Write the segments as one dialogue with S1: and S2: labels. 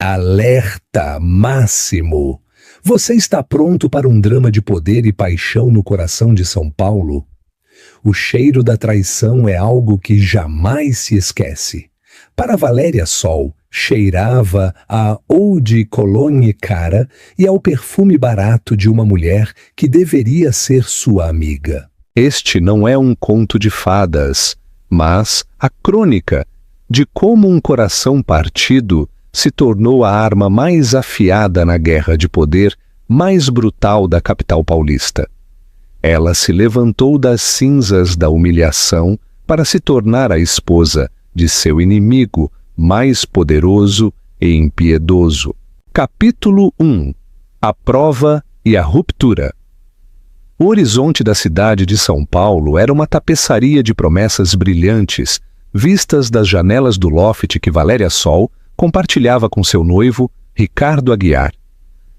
S1: Alerta máximo! Você está pronto para um drama de poder e paixão no coração de São Paulo? O cheiro da traição é algo que jamais se esquece. Para Valéria Sol, cheirava a eau de cologne cara e ao perfume barato de uma mulher que deveria ser sua amiga.
S2: Este não é um conto de fadas, mas a crônica de como um coração partido se tornou a arma mais afiada na guerra de poder mais brutal da capital paulista. Ela se levantou das cinzas da humilhação para se tornar a esposa de seu inimigo mais poderoso e impiedoso. Capítulo 1. A prova e a ruptura. O horizonte da cidade de São Paulo era uma tapeçaria de promessas brilhantes, vistas das janelas do loft que Valéria Sol compartilhava com seu noivo, Ricardo Aguiar.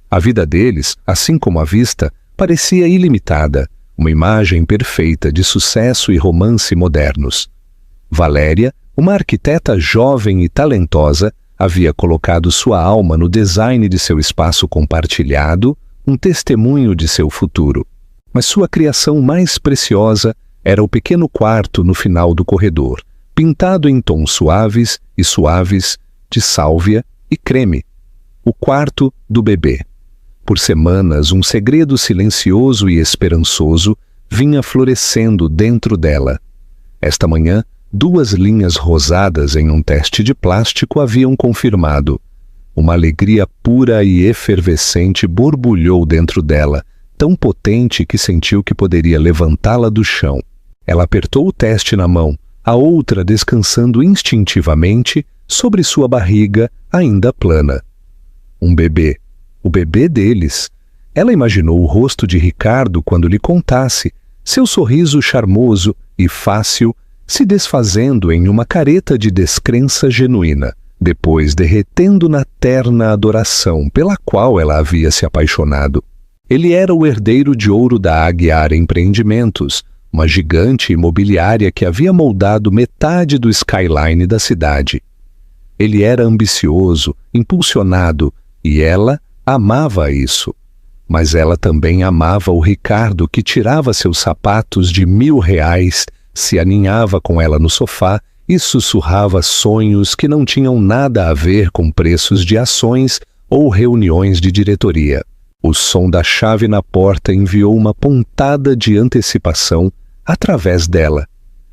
S2: A vida deles, assim como a vista, parecia ilimitada, uma imagem perfeita de sucesso e romance modernos. Valéria, uma arquiteta jovem e talentosa, havia colocado sua alma no design de seu espaço compartilhado, um testemunho de seu futuro. Mas sua criação mais preciosa era o pequeno quarto no final do corredor, pintado em tons suaves de sálvia e creme. O quarto do bebê. Por semanas, um segredo silencioso e esperançoso vinha florescendo dentro dela. Esta manhã, 2 linhas rosadas em um teste de plástico haviam confirmado. Uma alegria pura e efervescente borbulhou dentro dela, tão potente que sentiu que poderia levantá-la do chão. Ela apertou o teste na mão, a outra descansando instintivamente sobre sua barriga ainda plana. Um bebê. O bebê deles. Ela imaginou o rosto de Ricardo quando lhe contasse, seu sorriso charmoso e fácil se desfazendo em uma careta de descrença genuína, depois derretendo na terna adoração pela qual ela havia se apaixonado. Ele era o herdeiro de ouro da Aguiar Empreendimentos, uma gigante imobiliária que havia moldado metade do skyline da cidade. Ele era ambicioso, impulsionado, e ela amava isso. Mas ela também amava o Ricardo que tirava seus sapatos de R$1.000, se aninhava com ela no sofá e sussurrava sonhos que não tinham nada a ver com preços de ações ou reuniões de diretoria. O som da chave na porta enviou uma pontada de antecipação através dela.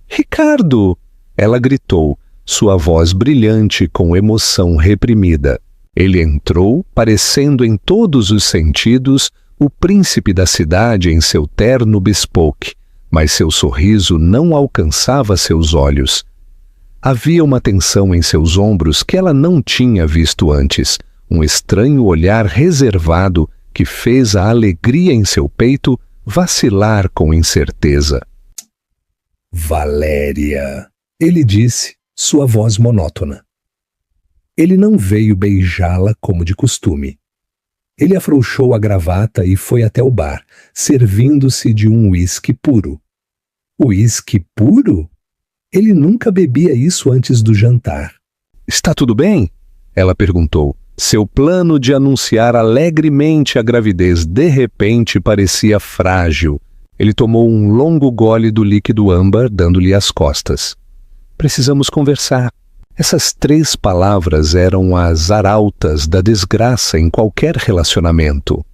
S2: "Ricardo!" Ela gritou, sua voz brilhante com emoção reprimida. Ele entrou, parecendo em todos os sentidos o príncipe da cidade em seu terno bespoke, mas seu sorriso não alcançava seus olhos. Havia uma tensão em seus ombros que ela não tinha visto antes, um estranho olhar reservado que fez a alegria em seu peito vacilar com incerteza.
S1: "Valéria", ele disse, sua voz monótona. Ele não veio beijá-la como de costume. Ele afrouxou a gravata e foi até o bar, servindo-se de um uísque puro. Uísque puro? Ele nunca bebia isso antes do jantar.
S2: "Está tudo bem?" ela perguntou. Seu plano de anunciar alegremente a gravidez de repente parecia frágil. Ele tomou um longo gole do líquido âmbar, dando-lhe as costas. "Precisamos conversar." Essas 3 palavras eram as arautas da desgraça em qualquer relacionamento.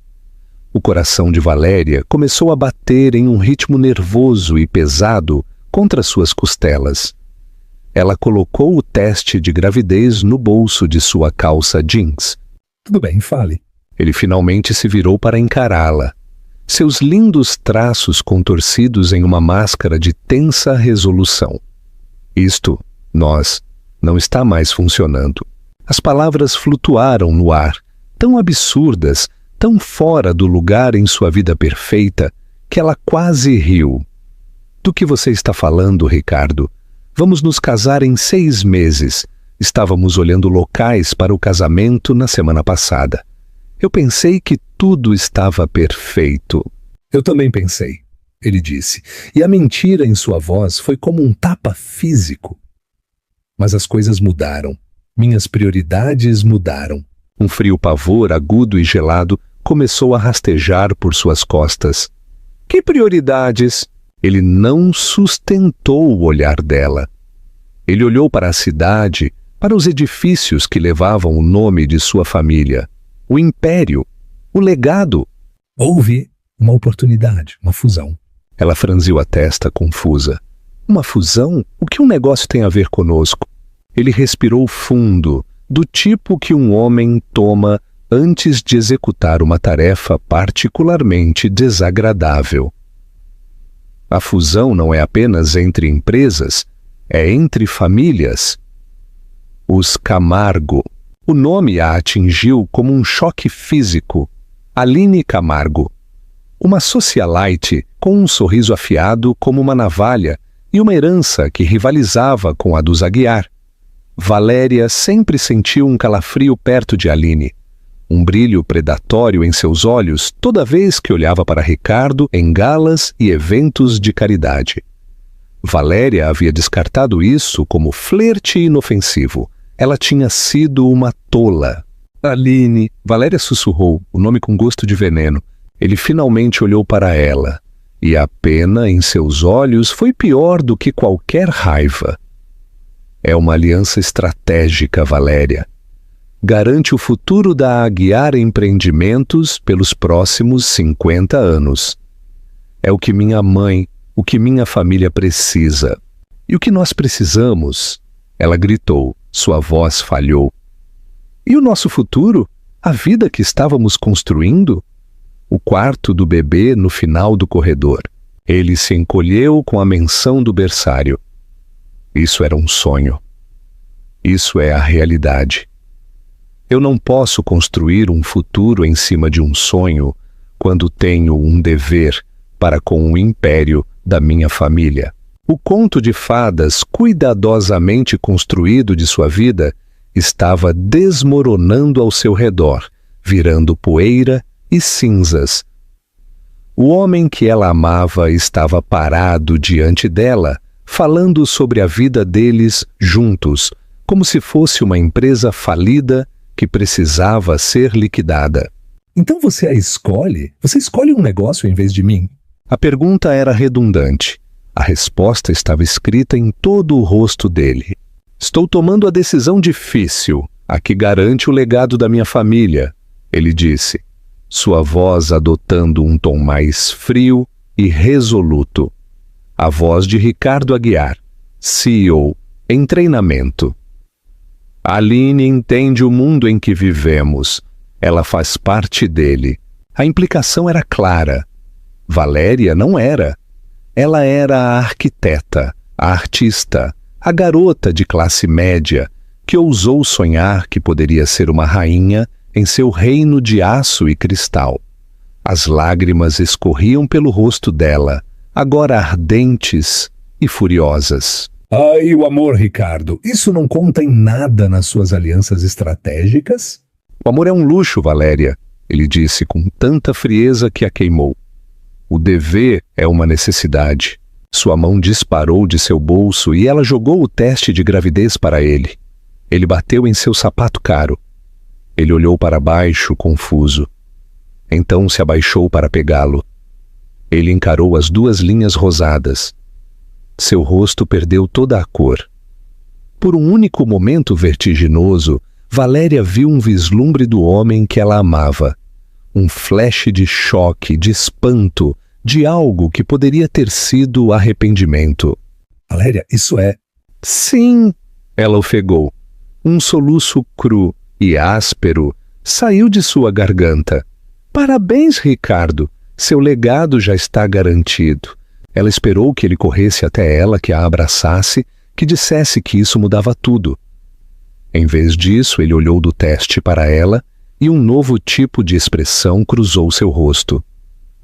S2: O coração de Valéria começou a bater em um ritmo nervoso e pesado contra suas costelas. Ela colocou o teste de gravidez no bolso de sua calça jeans.
S1: "Tudo bem, fale."
S2: Ele finalmente se virou para encará-la. Seus lindos traços contorcidos em uma máscara de tensa resolução. Nós, não está mais funcionando. As palavras flutuaram no ar, tão absurdas, tão fora do lugar em sua vida perfeita, que ela quase riu. "Do que você está falando, Ricardo? Vamos nos casar em 6 meses. Estávamos olhando locais para o casamento na semana passada. Eu pensei que tudo estava perfeito."
S1: "Eu também pensei", ele disse, e a mentira em sua voz foi como um tapa físico. Mas as coisas mudaram. Minhas prioridades mudaram.
S2: Um frio pavor agudo e gelado começou a rastejar por suas costas. Que prioridades? Ele não sustentou o olhar dela. Ele olhou para a cidade, para os edifícios que levavam o nome de sua família, o império, o legado.
S1: Houve uma oportunidade, uma fusão.
S2: Ela franziu a testa, confusa. Uma fusão? O que um negócio tem a ver conosco? Ele respirou fundo, do tipo que um homem toma antes de executar uma tarefa particularmente desagradável. A fusão não é apenas entre empresas, é entre famílias. Os Camargo. O nome a atingiu como um choque físico. Aline Camargo. Uma socialite com um sorriso afiado como uma navalha e uma herança que rivalizava com a dos Aguiar. Valéria sempre sentiu um calafrio perto de Aline, um brilho predatório em seus olhos toda vez que olhava para Ricardo em galas e eventos de caridade. Valéria havia descartado isso como flerte inofensivo. Ela tinha sido uma tola. Aline, Valéria sussurrou, o nome com gosto de veneno. Ele finalmente olhou para ela, e a pena em seus olhos foi pior do que qualquer raiva. É uma aliança estratégica, Valéria. Garante o futuro da Aguiar Empreendimentos pelos próximos 50 anos. É o que minha mãe, o que minha família precisa. E o que nós precisamos? Ela gritou, sua voz falhou. E o nosso futuro? A vida que estávamos construindo? O quarto do bebê no final do corredor. Ele se encolheu com a menção do berçário. Isso era um sonho. Isso é a realidade. Eu não posso construir um futuro em cima de um sonho quando tenho um dever para com o império da minha família. O conto de fadas cuidadosamente construído de sua vida estava desmoronando ao seu redor, virando poeira e cinzas. O homem que ela amava estava parado diante dela, falando sobre a vida deles juntos, como se fosse uma empresa falida que precisava ser liquidada.
S1: Então você a escolhe? Você escolhe um negócio em vez de mim?
S2: A pergunta era redundante. A resposta estava escrita em todo o rosto dele. Estou tomando a decisão difícil, a que garante o legado da minha família, ele disse, sua voz adotando um tom mais frio e resoluto. A voz de Ricardo Aguiar, CEO, em treinamento. Aline entende o mundo em que vivemos. Ela faz parte dele. A implicação era clara. Valéria não era. Ela era a arquiteta, a artista, a garota de classe média que ousou sonhar que poderia ser uma rainha em seu reino de aço e cristal. As lágrimas escorriam pelo rosto dela, agora ardentes e furiosas.
S1: Ai, o amor, Ricardo, isso não conta em nada nas suas alianças estratégicas?
S2: O amor é um luxo, Valéria, ele disse com tanta frieza que a queimou. O dever é uma necessidade. Sua mão disparou de seu bolso e ela jogou o teste de gravidez para ele. Ele bateu em seu sapato caro. Ele olhou para baixo, confuso. Então se abaixou para pegá-lo. Ele encarou as duas linhas rosadas. Seu rosto perdeu toda a cor. Por um único momento vertiginoso, Valéria viu um vislumbre do homem que ela amava. Um flash de choque, de espanto, de algo que poderia ter sido arrependimento.
S1: Valéria, isso é...
S2: Sim, ela ofegou. Um soluço cru e áspero saiu de sua garganta. Parabéns, Ricardo. Seu legado já está garantido. Ela esperou que ele corresse até ela, que a abraçasse, que dissesse que isso mudava tudo. Em vez disso, ele olhou do teste para ela e um novo tipo de expressão cruzou seu rosto.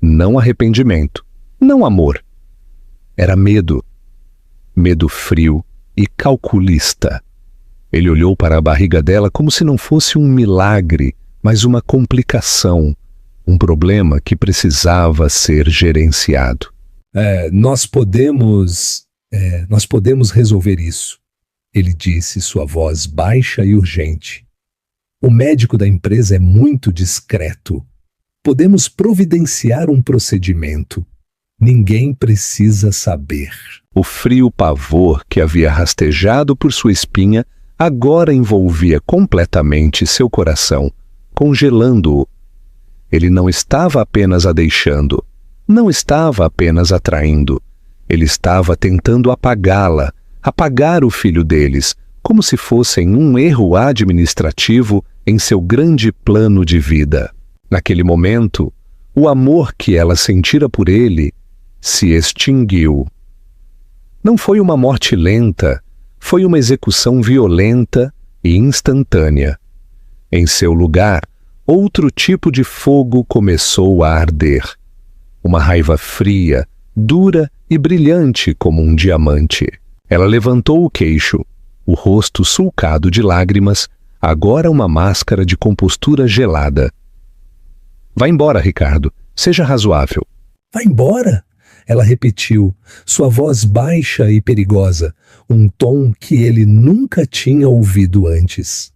S2: Não arrependimento, não amor. Era medo. Medo frio e calculista. Ele olhou para a barriga dela como se não fosse um milagre, mas uma complicação, um problema que precisava ser gerenciado.
S1: Nós podemos resolver isso, ele disse, sua voz baixa e urgente. O médico da empresa é muito discreto. Podemos providenciar um procedimento. Ninguém precisa saber.
S2: O frio pavor que havia rastejado por sua espinha agora envolvia completamente seu coração, congelando-o. Ele não estava apenas a deixando, não estava apenas atraindo. Ele estava tentando apagá-la, apagar o filho deles, como se fossem um erro administrativo em seu grande plano de vida. Naquele momento, o amor que ela sentira por ele se extinguiu. Não foi uma morte lenta, foi uma execução violenta e instantânea. Em seu lugar, outro tipo de fogo começou a arder. Uma raiva fria, dura e brilhante como um diamante. Ela levantou o queixo, o rosto sulcado de lágrimas, agora uma máscara de compostura gelada. Vá embora, Ricardo. Seja razoável.
S1: Vá embora? Ela repetiu, sua voz baixa e perigosa, um tom que ele nunca tinha ouvido antes.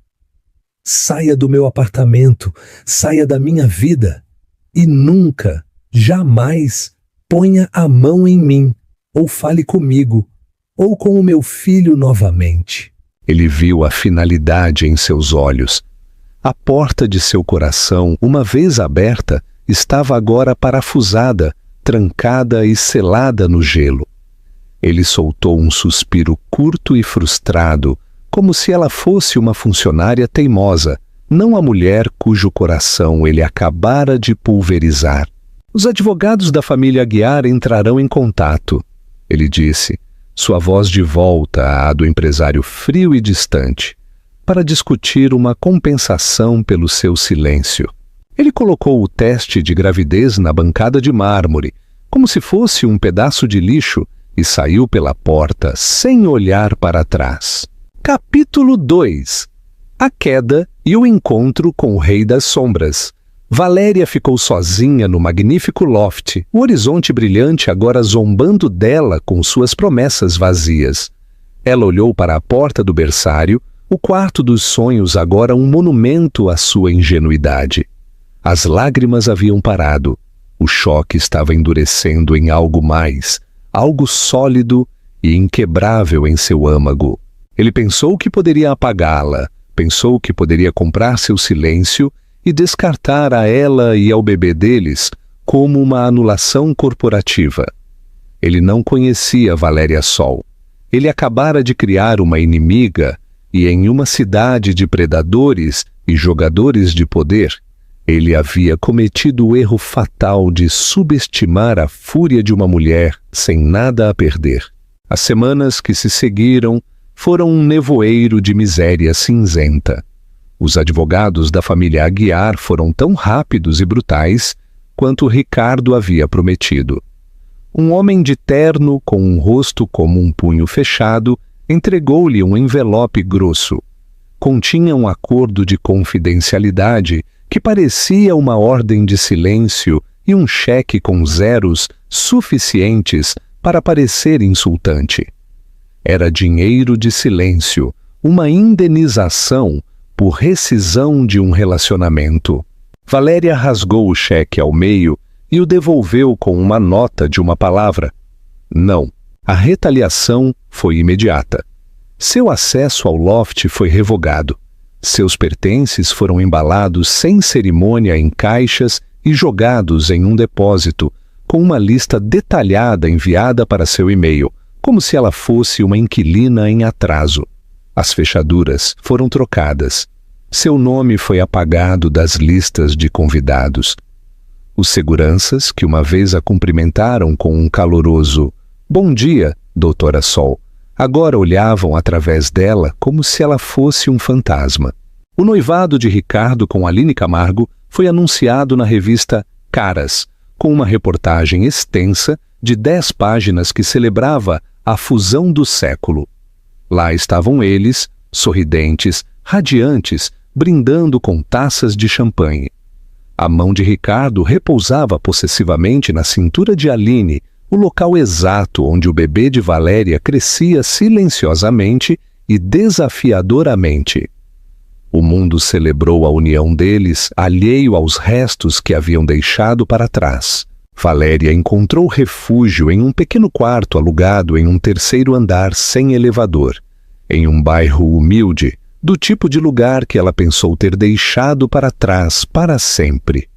S1: Saia do meu apartamento, saia da minha vida e nunca, jamais, ponha a mão em mim, ou fale comigo, ou com o meu filho novamente.
S2: Ele viu a finalidade em seus olhos. A porta de seu coração, uma vez aberta, estava agora parafusada, trancada e selada no gelo. Ele soltou um suspiro curto e frustrado, como se ela fosse uma funcionária teimosa, não a mulher cujo coração ele acabara de pulverizar. Os advogados da família Aguiar entrarão em contato, ele disse, sua voz de volta à do empresário frio e distante, para discutir uma compensação pelo seu silêncio. Ele colocou o teste de gravidez na bancada de mármore, como se fosse um pedaço de lixo, e saiu pela porta sem olhar para trás. Capítulo 2. A queda e o encontro com o Rei das Sombras. Valéria ficou sozinha no magnífico loft, o horizonte brilhante agora zombando dela com suas promessas vazias. Ela olhou para a porta do berçário, o quarto dos sonhos agora um monumento à sua ingenuidade. As lágrimas haviam parado. O choque estava endurecendo em algo mais, algo sólido e inquebrável em seu âmago. Ele pensou que poderia apagá-la, pensou que poderia comprar seu silêncio e descartar a ela e ao bebê deles como uma anulação corporativa. Ele não conhecia Valéria Sol. Ele acabara de criar uma inimiga e em uma cidade de predadores e jogadores de poder, ele havia cometido o erro fatal de subestimar a fúria de uma mulher sem nada a perder. As semanas que se seguiram foram um nevoeiro de miséria cinzenta. Os advogados da família Aguiar foram tão rápidos e brutais quanto Ricardo havia prometido. Um homem de terno, com um rosto como um punho fechado, entregou-lhe um envelope grosso. Continha um acordo de confidencialidade que parecia uma ordem de silêncio e um cheque com zeros suficientes para parecer insultante. Era dinheiro de silêncio, uma indenização por rescisão de um relacionamento. Valéria rasgou o cheque ao meio e o devolveu com uma nota de uma palavra. Não. A retaliação foi imediata. Seu acesso ao loft foi revogado. Seus pertences foram embalados sem cerimônia em caixas e jogados em um depósito, com uma lista detalhada enviada para seu e-mail, como se ela fosse uma inquilina em atraso. As fechaduras foram trocadas. Seu nome foi apagado das listas de convidados. Os seguranças, que uma vez a cumprimentaram com um caloroso "Bom dia, doutora Sol", agora olhavam através dela como se ela fosse um fantasma. O noivado de Ricardo com Aline Camargo foi anunciado na revista Caras, com uma reportagem extensa de 10 páginas que celebrava a fusão do século. Lá estavam eles, sorridentes, radiantes, brindando com taças de champanhe. A mão de Ricardo repousava possessivamente na cintura de Aline, o local exato onde o bebê de Valéria crescia silenciosamente e desafiadoramente. O mundo celebrou a união deles, alheio aos restos que haviam deixado para trás. Valéria encontrou refúgio em um pequeno quarto alugado em um terceiro andar sem elevador, em um bairro humilde, do tipo de lugar que ela pensou ter deixado para trás para sempre.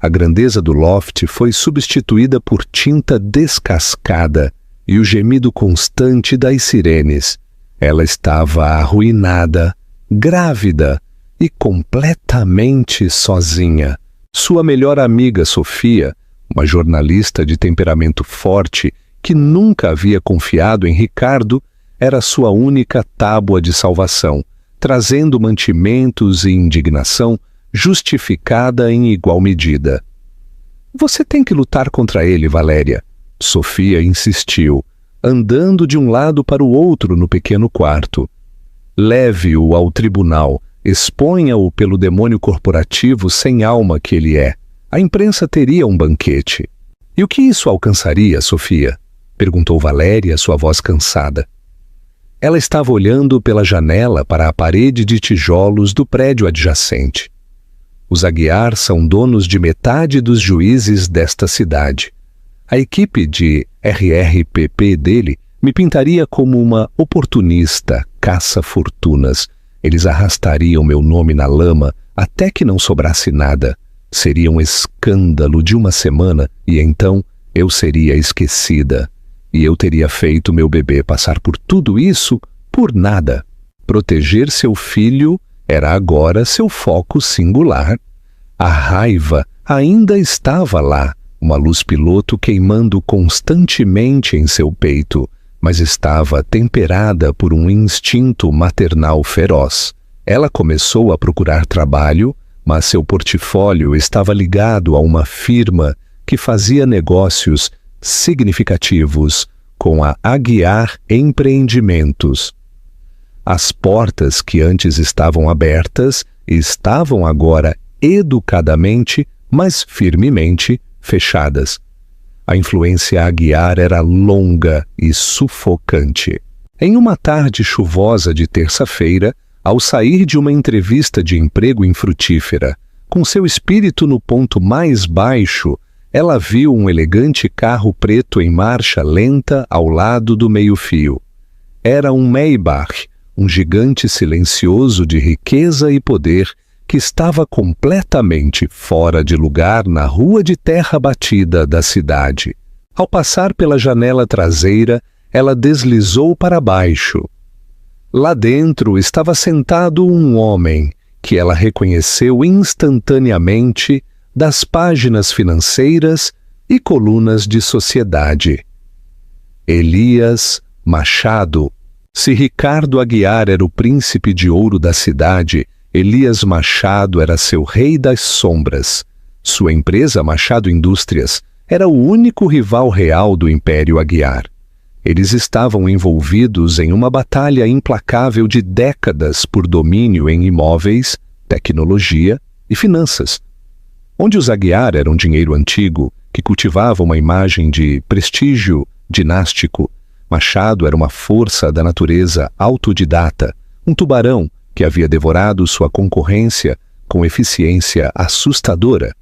S2: A grandeza do loft foi substituída por tinta descascada e o gemido constante das sirenes. Ela estava arruinada, grávida e completamente sozinha. Sua melhor amiga Sofia, uma jornalista de temperamento forte que nunca havia confiado em Ricardo, era sua única tábua de salvação, trazendo mantimentos e indignação justificada em igual medida. Você tem que lutar contra ele, Valéria. Sofia insistiu, andando de um lado para o outro no pequeno quarto. Leve-o ao tribunal, exponha-o pelo demônio corporativo sem alma que ele é. A imprensa teria um banquete. E o que isso alcançaria, Sofia? Perguntou Valéria, sua voz cansada. Ela estava olhando pela janela para a parede de tijolos do prédio adjacente. Os Aguiar são donos de metade dos juízes desta cidade. A equipe de RRPP dele me pintaria como uma oportunista caça-fortunas. Eles arrastariam meu nome na lama até que não sobrasse nada. Seria um escândalo de uma semana e então eu seria esquecida. E eu teria feito meu bebê passar por tudo isso por nada. Proteger seu filho era agora seu foco singular. A raiva ainda estava lá, uma luz piloto queimando constantemente em seu peito, mas estava temperada por um instinto maternal feroz. Ela começou a procurar trabalho, mas seu portfólio estava ligado a uma firma que fazia negócios significativos com a Aguiar Empreendimentos. As portas que antes estavam abertas estavam agora educadamente, mas firmemente fechadas. A influência Aguiar era longa e sufocante. Em uma tarde chuvosa de terça-feira, ao sair de uma entrevista de emprego infrutífera, com seu espírito no ponto mais baixo, ela viu um elegante carro preto em marcha lenta ao lado do meio-fio. Era um Maybach, um gigante silencioso de riqueza e poder que estava completamente fora de lugar na rua de terra batida da cidade. Ao passar pela janela traseira, ela deslizou para baixo. Lá dentro estava sentado um homem que ela reconheceu instantaneamente das páginas financeiras e colunas de sociedade. Elias Machado. Se Ricardo Aguiar era o príncipe de ouro da cidade, Elias Machado era seu rei das sombras. Sua empresa Machado Indústrias era o único rival real do Império Aguiar. Eles estavam envolvidos em uma batalha implacável de décadas por domínio em imóveis, tecnologia e finanças. Onde os Aguiar eram dinheiro antigo, que cultivava uma imagem de prestígio dinástico, Machado era uma força da natureza autodidata, um tubarão que havia devorado sua concorrência com eficiência assustadora.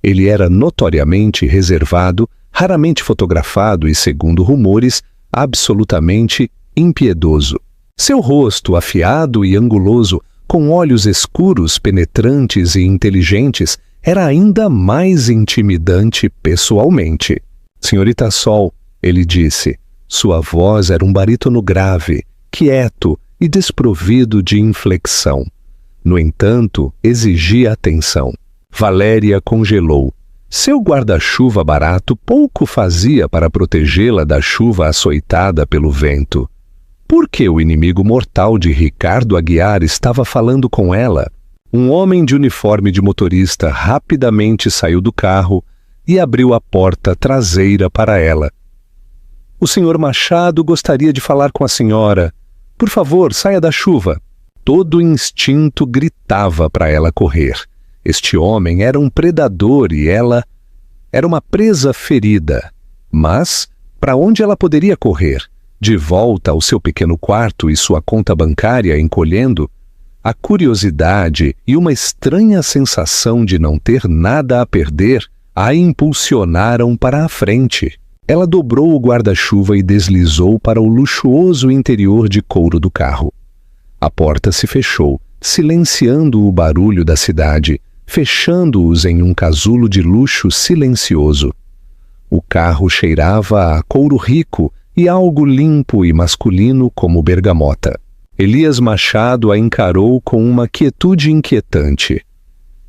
S2: Ele era notoriamente reservado, raramente fotografado e, segundo rumores, absolutamente impiedoso. Seu rosto afiado e anguloso, com olhos escuros, penetrantes e inteligentes, era ainda mais intimidante pessoalmente. Senhorita Sol, ele disse, sua voz era um barítono grave, quieto e desprovido de inflexão. No entanto, exigia atenção. Valéria congelou. Seu guarda-chuva barato pouco fazia para protegê-la da chuva açoitada pelo vento. Por que o inimigo mortal de Ricardo Aguiar estava falando com ela? Um homem de uniforme de motorista rapidamente saiu do carro e abriu a porta traseira para ela. O senhor Machado gostaria de falar com a senhora. Por favor, saia da chuva. Todo instinto gritava para ela correr. Este homem era um predador e ela era uma presa ferida. Mas para onde ela poderia correr? De volta ao seu pequeno quarto e sua conta bancária encolhendo? A curiosidade e uma estranha sensação de não ter nada a perder a impulsionaram para a frente. Ela dobrou o guarda-chuva e deslizou para o luxuoso interior de couro do carro. A porta se fechou, silenciando o barulho da cidade, fechando-os em um casulo de luxo silencioso. O carro cheirava a couro rico e algo limpo e masculino como bergamota. Elias Machado a encarou com uma quietude inquietante.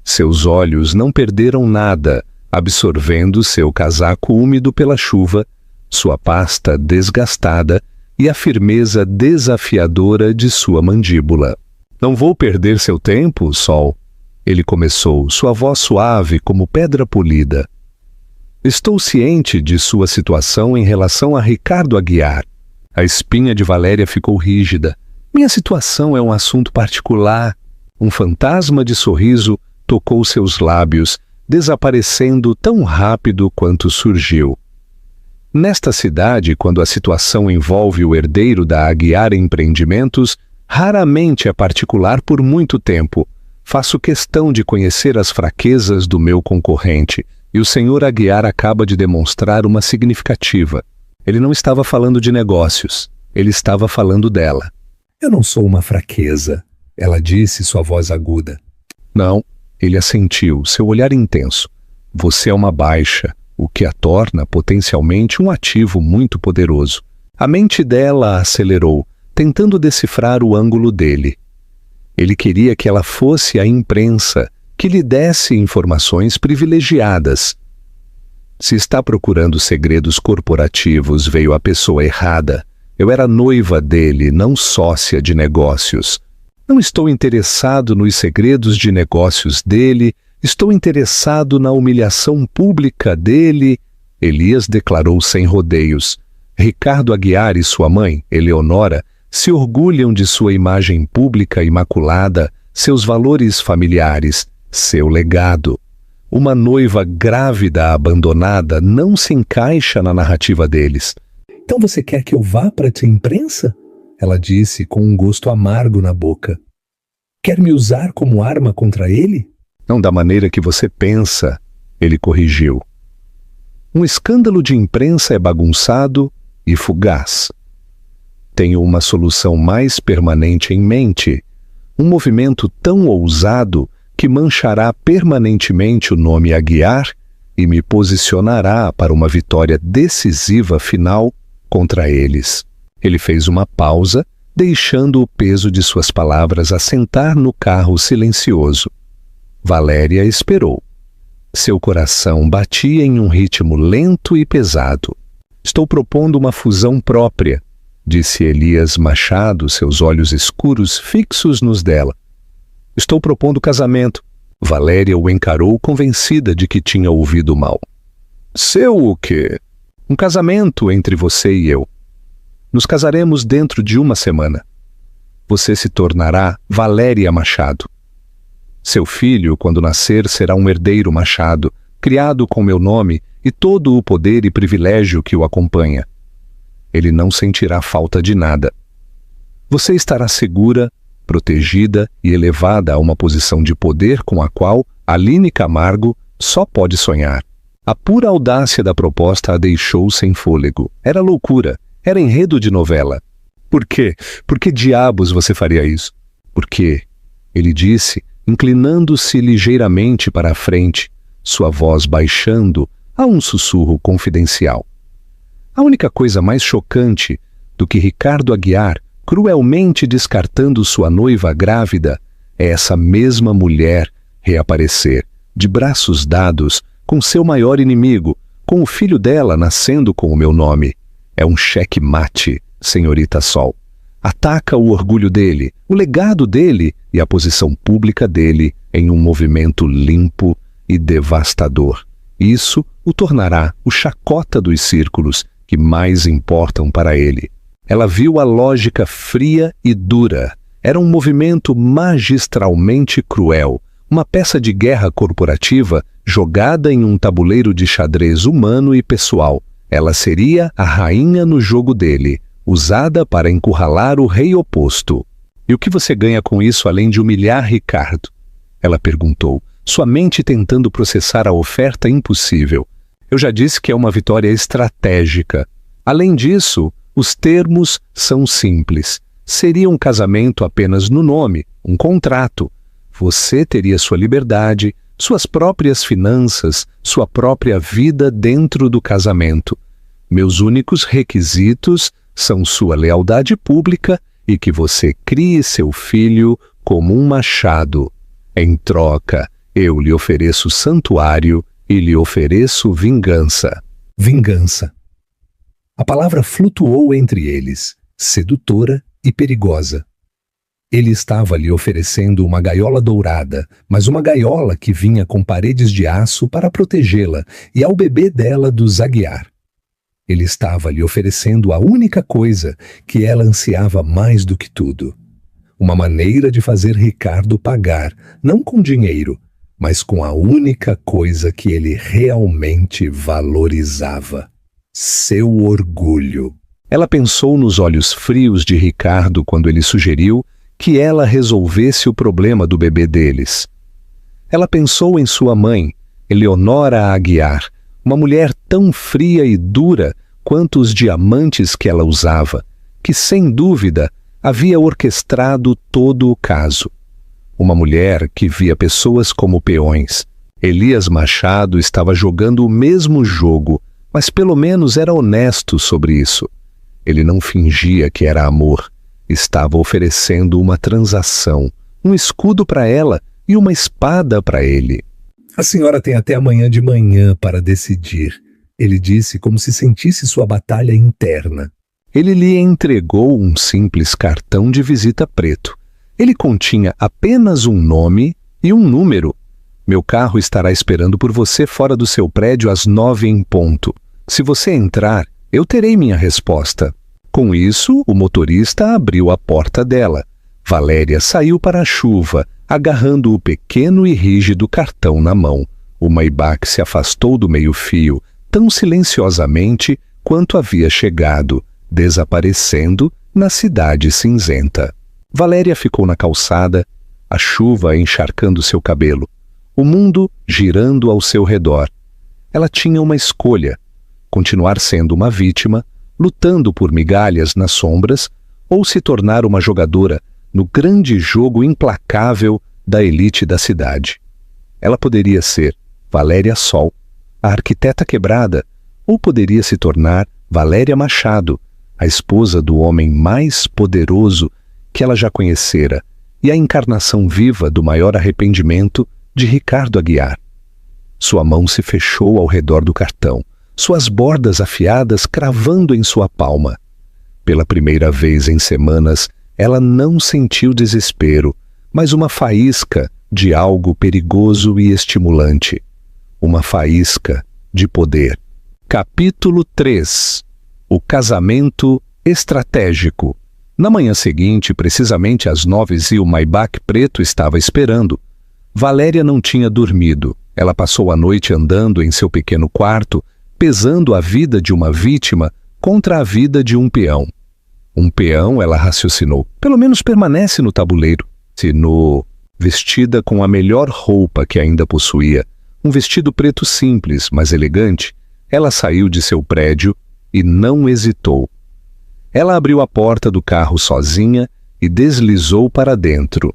S2: Seus olhos não perderam nada, absorvendo seu casaco úmido pela chuva, sua pasta desgastada e a firmeza desafiadora de sua mandíbula. "Não vou perder seu tempo, Sol", ele começou, sua voz suave como pedra polida. "Estou ciente de sua situação em relação a Ricardo Aguiar." A espinha de Valéria ficou rígida. "Minha situação é um assunto particular." Um fantasma de sorriso tocou seus lábios, desaparecendo tão rápido quanto surgiu. "Nesta cidade, quando a situação envolve o herdeiro da Aguiar Empreendimentos, raramente é particular por muito tempo. Faço questão de conhecer as fraquezas do meu concorrente, e o senhor Aguiar acaba de demonstrar uma significativa." Ele não estava falando de negócios, ele estava falando dela.
S1: "Eu não sou uma fraqueza", ela disse, sua voz aguda.
S2: "Não", ele assentiu, seu olhar intenso. "Você é uma baixa, o que a torna potencialmente um ativo muito poderoso." A mente dela acelerou, tentando decifrar o ângulo dele. Ele queria que ela fosse a imprensa, que lhe desse informações privilegiadas. "Se está procurando segredos corporativos, veio a pessoa errada. Eu era noiva dele, não sócia de negócios. Não estou interessado nos segredos de negócios dele, estou interessado na humilhação pública dele." Elias declarou sem rodeios. Ricardo Aguiar e sua mãe, Eleonora, se orgulham de sua imagem pública imaculada, seus valores familiares, seu legado. Uma noiva grávida abandonada não se encaixa na narrativa deles.
S1: "Então você quer que eu vá para a imprensa?" ela disse com um gosto amargo na boca. "Quer me usar como arma contra ele?"
S2: "Não da maneira que você pensa", ele corrigiu. "Um escândalo de imprensa é bagunçado e fugaz. Tenho uma solução mais permanente em mente, um movimento tão ousado que manchará permanentemente o nome Aguiar e me posicionará para uma vitória decisiva final contra eles." Ele fez uma pausa, deixando o peso de suas palavras assentar no carro silencioso. Valéria esperou. Seu coração batia em um ritmo lento e pesado. "Estou propondo uma fusão própria", disse Elias Machado, seus olhos escuros fixos nos dela. "Estou propondo casamento." Valéria o encarou convencida de que tinha ouvido mal. "Seu o quê?" "Um casamento entre você e eu. Nos casaremos dentro de uma semana. Você se tornará Valéria Machado. Seu filho, quando nascer, será um herdeiro Machado, criado com meu nome e todo o poder e privilégio que o acompanha. Ele não sentirá falta de nada. Você estará segura, protegida e elevada a uma posição de poder com a qual Aline Camargo só pode sonhar." A pura audácia da proposta a deixou sem fôlego. Era loucura, era enredo de novela. "Por quê? Por que diabos você faria isso?" "Por quê?", ele disse, inclinando-se ligeiramente para a frente, sua voz baixando a um sussurro confidencial. "A única coisa mais chocante do que Ricardo Aguiar cruelmente descartando sua noiva grávida é essa mesma mulher reaparecer, de braços dados, com seu maior inimigo, com o filho dela nascendo com o meu nome. É um cheque-mate, senhorita Sol. Ataca o orgulho dele, o legado dele e a posição pública dele em um movimento limpo e devastador. Isso o tornará o chacota dos círculos que mais importam para ele." Ela viu a lógica fria e dura. Era um movimento magistralmente cruel, uma peça de guerra corporativa jogada em um tabuleiro de xadrez humano e pessoal. Ela seria a rainha no jogo dele, usada para encurralar o rei oposto. E o que você ganha com isso além de humilhar Ricardo? Ela perguntou, sua mente tentando processar a oferta impossível. Eu já disse que é uma vitória estratégica. Além disso, os termos são simples. Seria um casamento apenas no nome, um contrato. Você teria sua liberdade, suas próprias finanças, sua própria vida dentro do casamento. Meus únicos requisitos são sua lealdade pública e que você crie seu filho como um machado. Em troca, eu lhe ofereço santuário e lhe ofereço vingança.
S1: Vingança. A palavra flutuou entre eles, sedutora e perigosa. Ele estava lhe oferecendo uma gaiola dourada, mas uma gaiola que vinha com paredes de aço para protegê-la e ao bebê dela do zaguear. Ele estava lhe oferecendo a única coisa que ela ansiava mais do que tudo. Uma maneira de fazer Ricardo pagar, não com dinheiro, mas com a única coisa que ele realmente valorizava: seu orgulho.
S2: Ela pensou nos olhos frios de Ricardo quando ele sugeriu que ela resolvesse o problema do bebê deles. Ela pensou em sua mãe, Eleonora Aguiar, uma mulher tão fria e dura quanto os diamantes que ela usava, que sem dúvida havia orquestrado todo o caso. Uma mulher que via pessoas como peões. Elias Machado estava jogando o mesmo jogo, mas pelo menos era honesto sobre isso. Ele não fingia que era amor. Estava oferecendo uma transação, um escudo para ela e uma espada para ele.
S1: A senhora tem até amanhã de manhã para decidir, ele disse como se sentisse sua batalha interna.
S2: Ele lhe entregou um simples cartão de visita preto. Ele continha apenas um nome e um número. Meu carro estará esperando por você fora do seu prédio às 9 em ponto. Se você entrar, eu terei minha resposta. Com isso, o motorista abriu a porta dela. Valéria saiu para a chuva, agarrando o pequeno e rígido cartão na mão. O Maybach se afastou do meio-fio, tão silenciosamente quanto havia chegado, desaparecendo na cidade cinzenta. Valéria ficou na calçada, a chuva encharcando seu cabelo, o mundo girando ao seu redor. Ela tinha uma escolha: continuar sendo uma vítima, lutando por migalhas nas sombras, ou se tornar uma jogadora no grande jogo implacável da elite da cidade. Ela poderia ser Valéria Sol, a arquiteta quebrada, ou poderia se tornar Valéria Machado, a esposa do homem mais poderoso que ela já conhecera e a encarnação viva do maior arrependimento de Ricardo Aguiar. Sua mão se fechou ao redor do cartão, suas bordas afiadas cravando em sua palma. Pela primeira vez em semanas, ela não sentiu desespero, mas uma faísca de algo perigoso e estimulante. Uma faísca de poder. Capítulo 3. O casamento estratégico. Na manhã seguinte, precisamente às 9, o Maybach preto estava esperando. Valéria não tinha dormido. Ela passou a noite andando em seu pequeno quarto, pesando a vida de uma vítima contra a vida de um peão. Um peão, ela raciocinou, pelo menos permanece no tabuleiro. Vestida com a melhor roupa que ainda possuía, um vestido preto simples, mas elegante, ela saiu de seu prédio e não hesitou. Ela abriu a porta do carro sozinha e deslizou para dentro.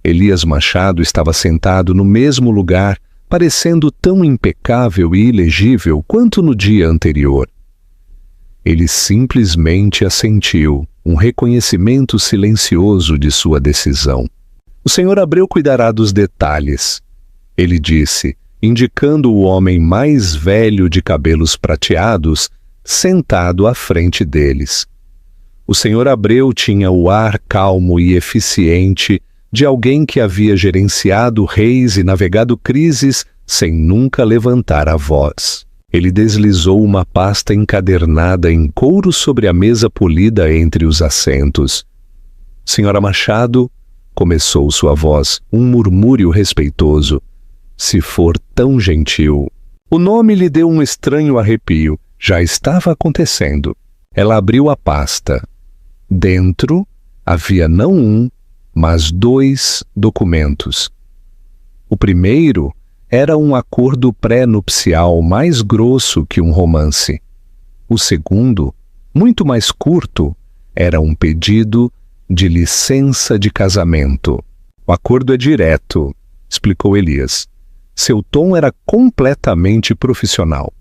S2: Elias Machado estava sentado no mesmo lugar, parecendo tão impecável e ilegível quanto no dia anterior. Ele simplesmente assentiu, um reconhecimento silencioso de sua decisão. O Sr. Abreu cuidará dos detalhes, ele disse, indicando o homem mais velho de cabelos prateados, sentado à frente deles. O Sr. Abreu tinha o ar calmo e eficiente de alguém que havia gerenciado reis e navegado crises sem nunca levantar a voz. Ele deslizou uma pasta encadernada em couro sobre a mesa polida entre os assentos. Senhora Machado, começou sua voz, um murmúrio respeitoso. Se for tão gentil. O nome lhe deu um estranho arrepio. Já estava acontecendo. Ela abriu a pasta. Dentro havia não um, mas 2 documentos. O primeiro era um acordo pré-nupcial mais grosso que um romance. O segundo, muito mais curto, era um pedido de licença de casamento. O acordo é direto, explicou Elias. Seu tom era completamente profissional.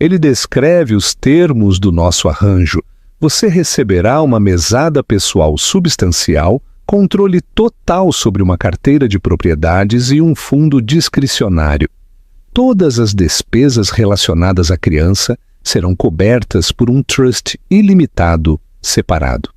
S2: Ele descreve os termos do nosso arranjo. Você receberá uma mesada pessoal substancial, controle total sobre uma carteira de propriedades e um fundo discricionário. Todas as despesas relacionadas à criança serão cobertas por um trust ilimitado separado.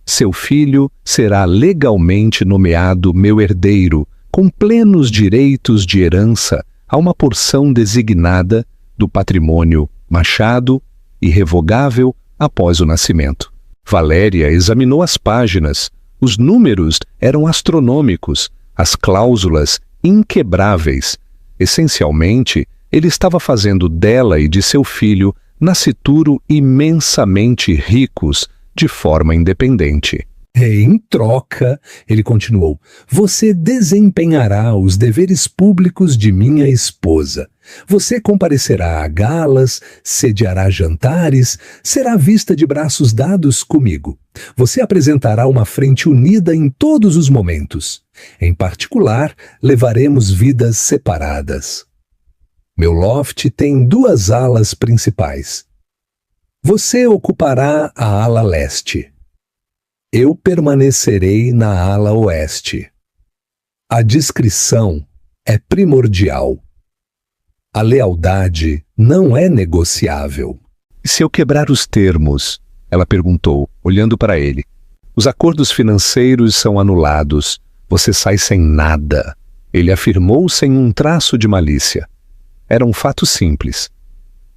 S2: Seu filho será legalmente nomeado meu herdeiro, com plenos direitos de herança a uma porção designada do patrimônio Machado, irrevogável após o nascimento. Valéria examinou as páginas. Os números eram astronômicos, as cláusulas inquebráveis. Essencialmente, ele estava fazendo dela e de seu filho nascituro imensamente ricos de forma independente.
S1: Em troca, ele continuou, você desempenhará os deveres públicos de minha esposa. Você comparecerá a galas, sediará jantares, será vista de braços dados comigo. Você apresentará uma frente unida em todos os momentos. Em particular, levaremos vidas separadas. Meu loft tem 2 alas principais. Você ocupará a ala leste. Eu permanecerei na ala oeste. A discrição é primordial. A lealdade não é negociável.
S2: E se eu quebrar os termos? Ela perguntou, olhando para ele. Os acordos financeiros são anulados. Você sai sem nada. Ele afirmou sem um traço de malícia. Era um fato simples.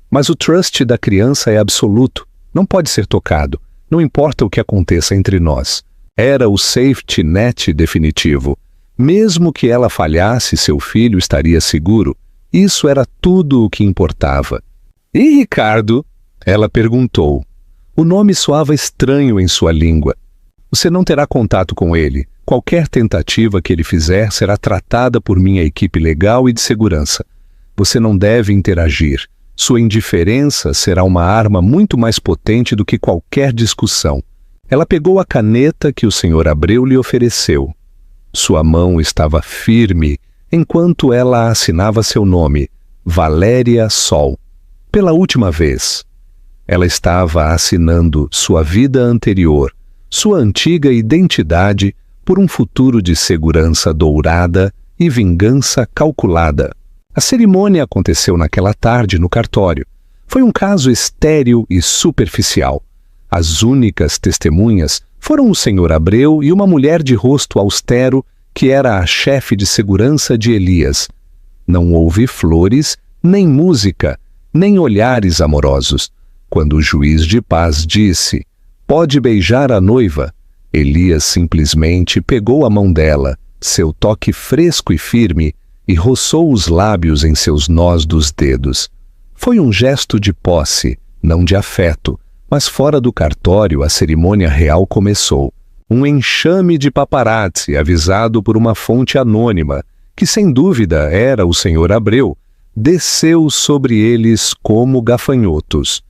S2: Mas o trust da criança é absoluto. Não pode ser tocado. Não importa o que aconteça entre nós. Era o safety net definitivo. Mesmo que ela falhasse, seu filho estaria seguro. Isso era tudo o que importava. E Ricardo? Ela perguntou. O nome soava estranho em sua língua. Você não terá contato com ele. Qualquer tentativa que ele fizer será tratada por minha equipe legal e de segurança. Você não deve interagir. Sua indiferença será uma arma muito mais potente do que qualquer discussão. Ela pegou a caneta que o Sr. Abreu lhe ofereceu. Sua mão estava firme enquanto ela assinava seu nome, Valéria Sol. Pela última vez, ela estava assinando sua vida anterior, sua antiga identidade por um futuro de segurança dourada e vingança calculada. A cerimônia aconteceu naquela tarde no cartório. Foi um caso estéril e superficial. As únicas testemunhas foram o Sr. Abreu e uma mulher de rosto austero que era a chefe de segurança de Elias. Não houve flores, nem música, nem olhares amorosos. Quando o juiz de paz disse, pode beijar a noiva, Elias simplesmente pegou a mão dela, seu toque fresco e firme, e roçou os lábios em seus nós dos dedos. Foi um gesto de posse, não de afeto, mas fora do cartório a cerimônia real começou. Um enxame de paparazzi avisado por uma fonte anônima, que sem dúvida era o Sr. Abreu, desceu sobre eles como gafanhotos.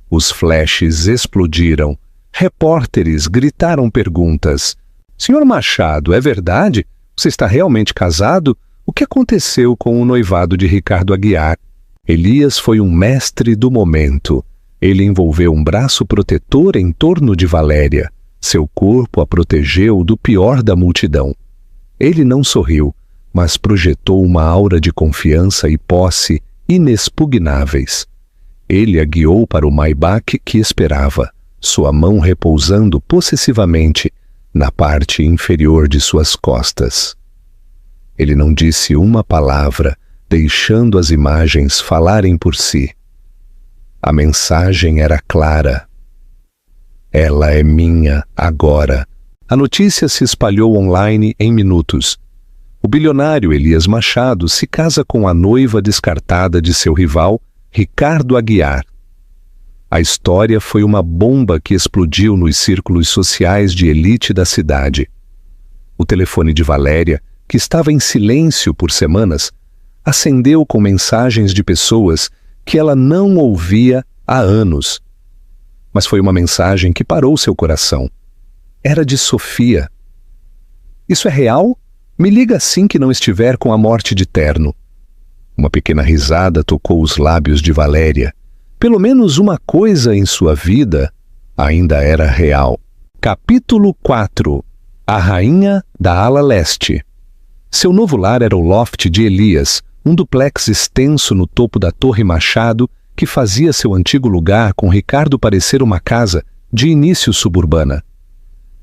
S2: Os flashes explodiram. Repórteres gritaram perguntas. Sr. Machado, é verdade? Você está realmente casado? O que aconteceu com o noivado de Ricardo Aguiar? Elias foi um mestre do momento. Ele envolveu um braço protetor em torno de Valéria. Seu corpo a protegeu do pior da multidão. Ele não sorriu, mas projetou uma aura de confiança e posse inexpugnáveis. Ele a guiou para o Maybach que esperava, sua mão repousando possessivamente na parte inferior de suas costas. Ele não disse uma palavra, deixando as imagens falarem por si. A mensagem era clara. Ela é minha agora. A notícia se espalhou online em minutos. O bilionário Elias Machado se casa com a noiva descartada de seu rival, Ricardo Aguiar. A história foi uma bomba que explodiu nos círculos sociais de elite da cidade. O telefone de Valéria, que estava em silêncio por semanas, acendeu com mensagens de pessoas que ela não ouvia há anos. Mas foi uma mensagem que parou seu coração. Era de Sofia. Isso é real? Me liga assim que não estiver com a morte de terno. Uma pequena risada tocou os lábios de Valéria. Pelo menos uma coisa em sua vida ainda era real. Capítulo 4. A Rainha da Ala Leste. Seu novo lar era o loft de Elias, um duplex extenso no topo da Torre Machado que fazia seu antigo lugar com Ricardo parecer uma casa de início suburbana.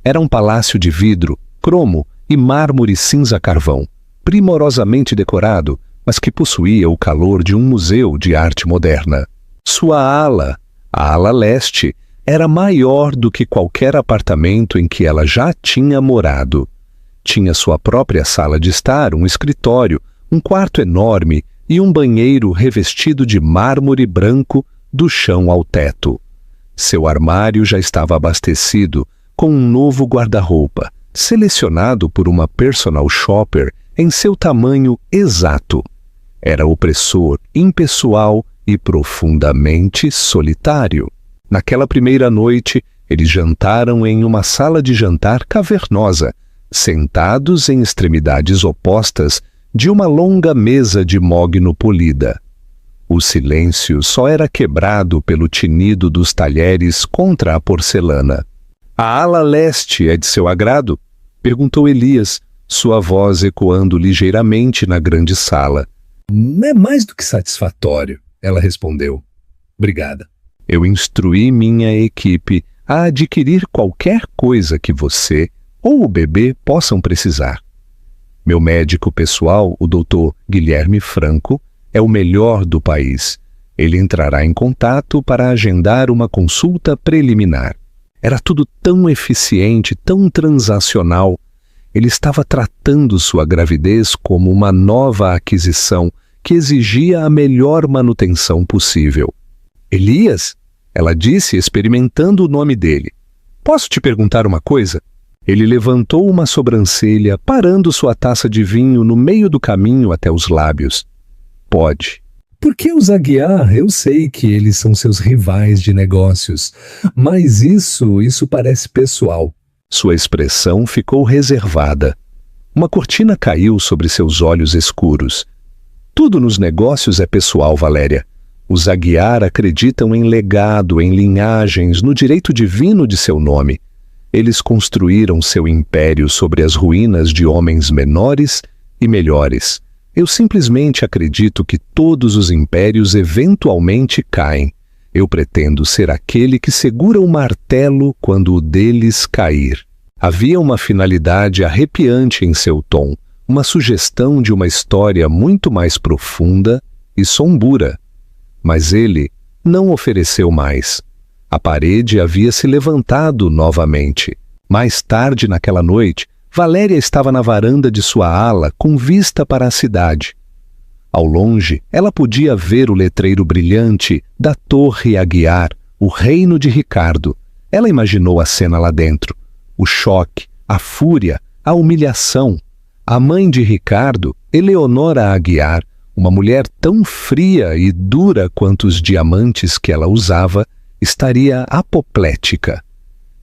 S2: Era um palácio de vidro, cromo e mármore cinza-carvão, primorosamente decorado, mas que possuía o calor de um museu de arte moderna. Sua ala, a ala leste, era maior do que qualquer apartamento em que ela já tinha morado. Tinha sua própria sala de estar, um escritório, um quarto enorme e um banheiro revestido de mármore branco do chão ao teto. Seu armário já estava abastecido com um novo guarda-roupa, selecionado por uma personal shopper em seu tamanho exato. Era opressor, impessoal e profundamente solitário. Naquela primeira noite, eles jantaram em uma sala de jantar cavernosa, sentados em extremidades opostas de uma longa mesa de mogno polida. O silêncio só era quebrado pelo tinido dos talheres contra a porcelana. A ala leste é de seu agrado? Perguntou Elias, sua voz ecoando ligeiramente na grande sala.
S1: É mais do que satisfatório, ela respondeu. Obrigada.
S2: Eu instruí minha equipe a adquirir qualquer coisa que você ou o bebê possam precisar. Meu médico pessoal, o Dr. Guilherme Franco, é o melhor do país. Ele entrará em contato para agendar uma consulta preliminar. Era tudo tão eficiente, tão transacional. Ele estava tratando sua gravidez como uma nova aquisição que exigia a melhor manutenção possível. Elias? Ela disse, experimentando o nome dele. Posso te perguntar uma coisa? Ele levantou uma sobrancelha, parando sua taça de vinho no meio do caminho até os lábios. Pode.
S1: Por que os Aguiar? Eu sei que eles são seus rivais de negócios, mas isso parece pessoal.
S2: Sua expressão ficou reservada. Uma cortina caiu sobre seus olhos escuros. Tudo nos negócios é pessoal, Valéria. Os Aguiar acreditam em legado, em linhagens, no direito divino de seu nome. Eles construíram seu império sobre as ruínas de homens menores e melhores. Eu simplesmente acredito que todos os impérios eventualmente caem. Eu pretendo ser aquele que segura o martelo quando o deles cair. Havia uma finalidade arrepiante em seu tom, uma sugestão de uma história muito mais profunda e sombura. Mas ele não ofereceu mais. A parede havia se levantado novamente. Mais tarde naquela noite, Valéria estava na varanda de sua ala com vista para a cidade. Ao longe, ela podia ver o letreiro brilhante da Torre Aguiar, o reino de Ricardo. Ela imaginou a cena lá dentro. O choque, a fúria, a humilhação. A mãe de Ricardo, Eleonora Aguiar, uma mulher tão fria e dura quanto os diamantes que ela usava, estaria apoplética.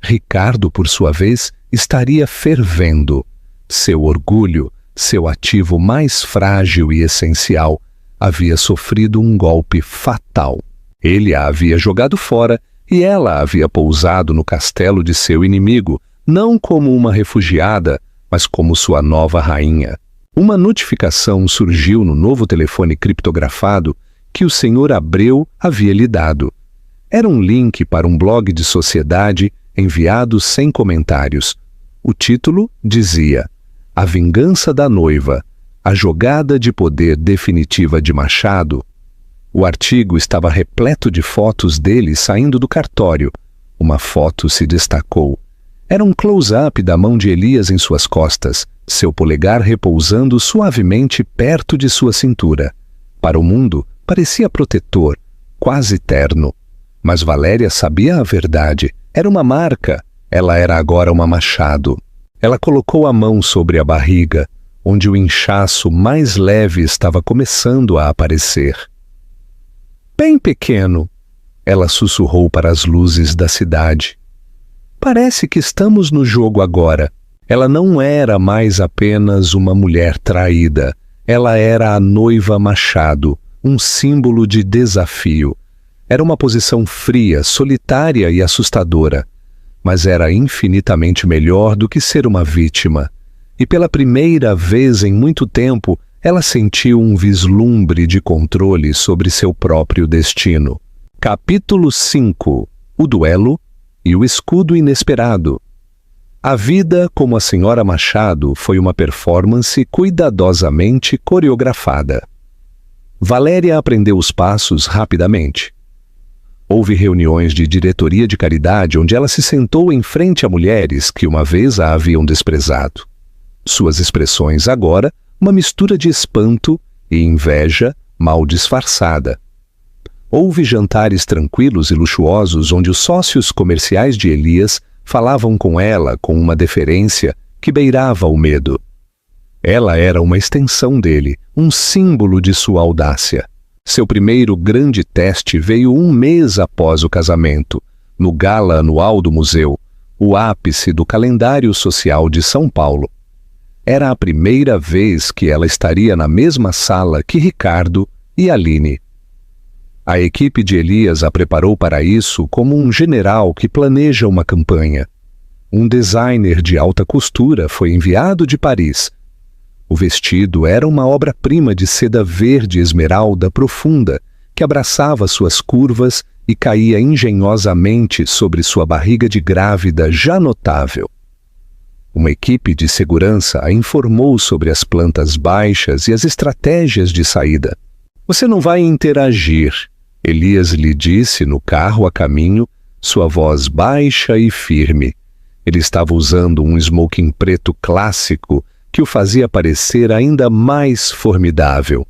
S2: Ricardo, por sua vez, estaria fervendo. Seu orgulho, seu ativo mais frágil e essencial, havia sofrido um golpe fatal. Ele a havia jogado fora e ela havia pousado no castelo de seu inimigo, não como uma refugiada, mas como sua nova rainha. Uma notificação surgiu no novo telefone criptografado que o Sr. Abreu havia lhe dado. Era um link para um blog de sociedade enviado sem comentários. O título dizia: A Vingança da Noiva, a jogada de poder definitiva de Machado. O artigo estava repleto de fotos dele saindo do cartório. Uma foto se destacou. Era um close-up da mão de Elias em suas costas, seu polegar repousando suavemente perto de sua cintura. Para o mundo, parecia protetor, quase terno. Mas Valéria sabia a verdade. Era uma marca. Ela era agora uma Machado. Ela colocou a mão sobre a barriga, onde o inchaço mais leve estava começando a aparecer. Bem pequeno, ela sussurrou para as luzes da cidade. Parece que estamos no jogo agora. Ela não era mais apenas uma mulher traída. Ela era a noiva Machado, um símbolo de desafio. Era uma posição fria, solitária e assustadora, mas era infinitamente melhor do que ser uma vítima. E pela primeira vez em muito tempo, ela sentiu um vislumbre de controle sobre seu próprio destino. Capítulo 5. O duelo e o escudo inesperado. A vida como a Senhora Machado foi uma performance cuidadosamente coreografada. Valéria aprendeu os passos rapidamente. Houve reuniões de diretoria de caridade onde ela se sentou em frente a mulheres que uma vez a haviam desprezado. Suas expressões agora, uma mistura de espanto e inveja mal disfarçada. Houve jantares tranquilos e luxuosos onde os sócios comerciais de Elias falavam com ela com uma deferência que beirava o medo. Ela era uma extensão dele, um símbolo de sua audácia. Seu primeiro grande teste veio 1 mês após o casamento, no gala anual do museu, o ápice do calendário social de São Paulo. Era a primeira vez que ela estaria na mesma sala que Ricardo e Aline. A equipe de Elias a preparou para isso como um general que planeja uma campanha. Um designer de alta costura foi enviado de Paris. O vestido era uma obra-prima de seda verde esmeralda profunda, que abraçava suas curvas e caía engenhosamente sobre sua barriga de grávida já notável. Uma equipe de segurança a informou sobre as plantas baixas e as estratégias de saída. Você não vai interagir, Elias lhe disse no carro a caminho, sua voz baixa e firme. Ele estava usando um smoking preto clássico que o fazia parecer ainda mais formidável.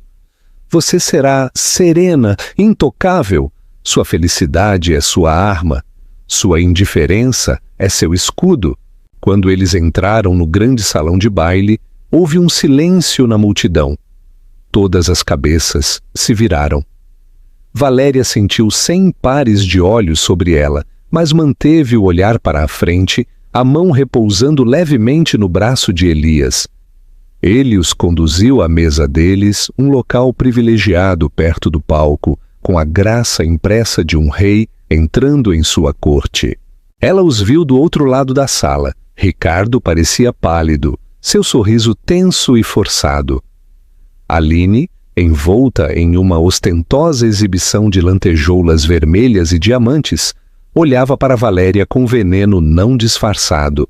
S2: Você será serena, intocável. Sua felicidade é sua arma. Sua indiferença é seu escudo. Quando eles entraram no grande salão de baile, houve um silêncio na multidão. Todas as cabeças se viraram. Valéria sentiu 100 pares de olhos sobre ela, mas manteve o olhar para a frente, a mão repousando levemente no braço de Elias. Ele os conduziu à mesa deles, um local privilegiado perto do palco, com a graça impressa de um rei entrando em sua corte. Ela os viu do outro lado da sala. Ricardo parecia pálido, seu sorriso tenso e forçado. Aline, envolta em uma ostentosa exibição de lantejoulas vermelhas e diamantes, olhava para Valéria com veneno não disfarçado.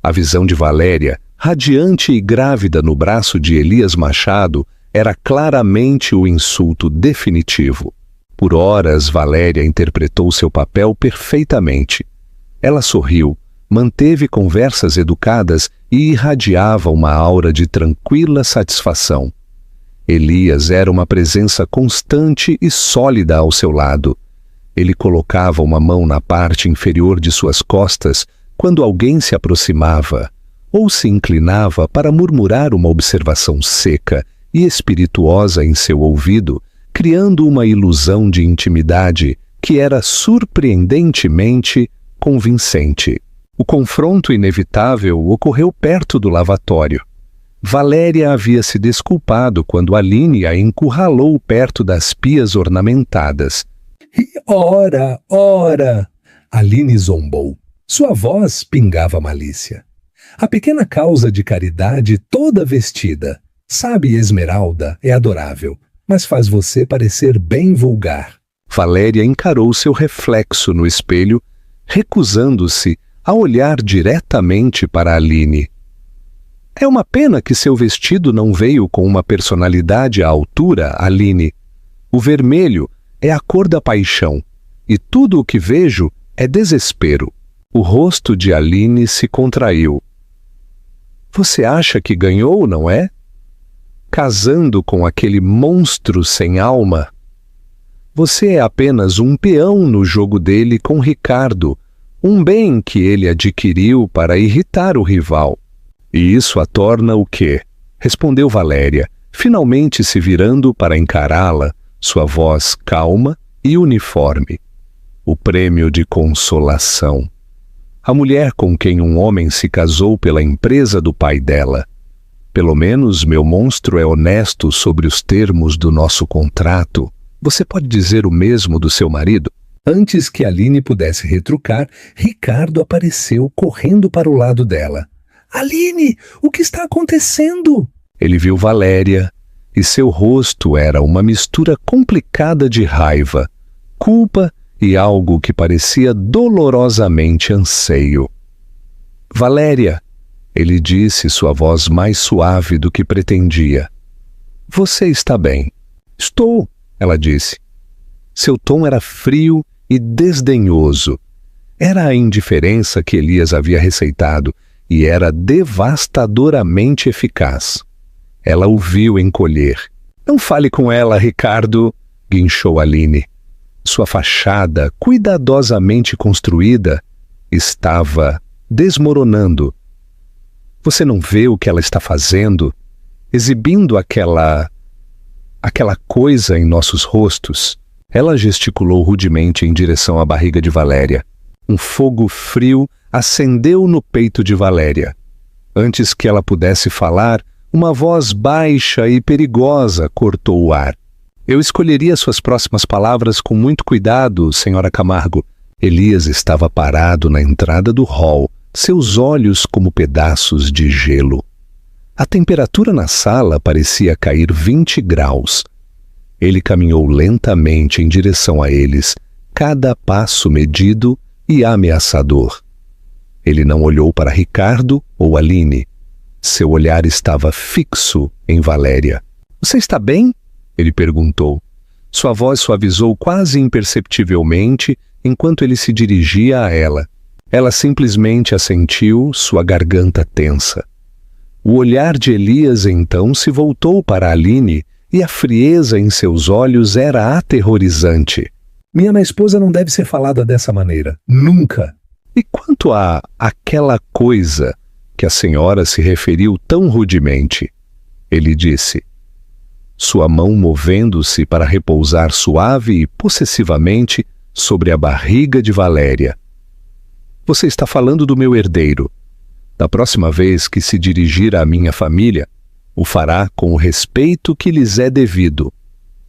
S2: A visão de Valéria, radiante e grávida no braço de Elias Machado, era claramente o insulto definitivo. Por horas, Valéria interpretou seu papel perfeitamente. Ela sorriu, manteve conversas educadas e irradiava uma aura de tranquila satisfação. Elias era uma presença constante e sólida ao seu lado. Ele colocava uma mão na parte inferior de suas costas quando alguém se aproximava, ou se inclinava para murmurar uma observação seca e espirituosa em seu ouvido, criando uma ilusão de intimidade que era surpreendentemente convincente. O confronto inevitável ocorreu perto do lavatório. Valéria havia se desculpado quando Aline a encurralou perto das pias ornamentadas.
S1: Ora, ora! Aline zombou. Sua voz pingava malícia. A pequena causa de caridade toda vestida. Sabe, Esmeralda, é adorável, mas faz você parecer bem vulgar.
S2: Valéria encarou seu reflexo no espelho, recusando-se a olhar diretamente para Aline. É uma pena que seu vestido não veio com uma personalidade à altura, Aline. O vermelho é a cor da paixão, e tudo o que vejo é desespero. O rosto de Aline se contraiu. Você acha que ganhou, não é? Casando com aquele monstro sem alma? Você é apenas um peão no jogo dele com Ricardo, Um bem que ele adquiriu para irritar o rival. E isso a torna o quê? Respondeu Valéria, finalmente se virando para encará-la, sua voz calma e uniforme. O prêmio de consolação. A mulher com quem um homem se casou pela empresa do pai dela. Pelo menos meu monstro é honesto sobre os termos do nosso contrato. Você pode dizer o mesmo do seu marido?
S1: Antes que Aline pudesse retrucar, Ricardo apareceu correndo para o lado dela. Aline, o que está acontecendo?
S2: Ele viu Valéria, e seu rosto era uma mistura complicada de raiva, culpa e algo que parecia dolorosamente anseio. Valéria, ele disse, sua voz mais suave do que pretendia. Você está bem? Estou, ela disse. Seu tom era frio e desdenhoso. Era a indiferença que Elias havia receitado e era devastadoramente eficaz. Ela o viu encolher. Não fale com ela, Ricardo, guinchou Aline. Sua fachada, cuidadosamente construída, estava desmoronando. Você não vê o que ela está fazendo? Exibindo aquela coisa em nossos rostos. Ela gesticulou rudemente em direção à barriga de Valéria. Um fogo frio acendeu no peito de Valéria. Antes que ela pudesse falar, uma voz baixa e perigosa cortou o ar. Eu escolheria suas próximas palavras com muito cuidado, senhora Camargo. Elias estava parado na entrada do hall, seus olhos como pedaços de gelo. A temperatura na sala parecia cair 20 graus. Ele caminhou lentamente em direção a eles, cada passo medido e ameaçador. Ele não olhou para Ricardo ou Aline. Seu olhar estava fixo em Valéria. Você está bem? Ele perguntou. Sua voz suavizou quase imperceptivelmente enquanto ele se dirigia a ela. Ela simplesmente assentiu, sua garganta tensa. O olhar de Elias então se voltou para Aline e a frieza em seus olhos era aterrorizante.
S1: Minha esposa não deve ser falada dessa maneira. Nunca.
S2: E quanto a aquela coisa que a senhora se referiu tão rudemente? Ele disse. Sua mão movendo-se para repousar suave e possessivamente sobre a barriga de Valéria. Você está falando do meu herdeiro. Da próxima vez que se dirigir à minha família, o fará com o respeito que lhes é devido.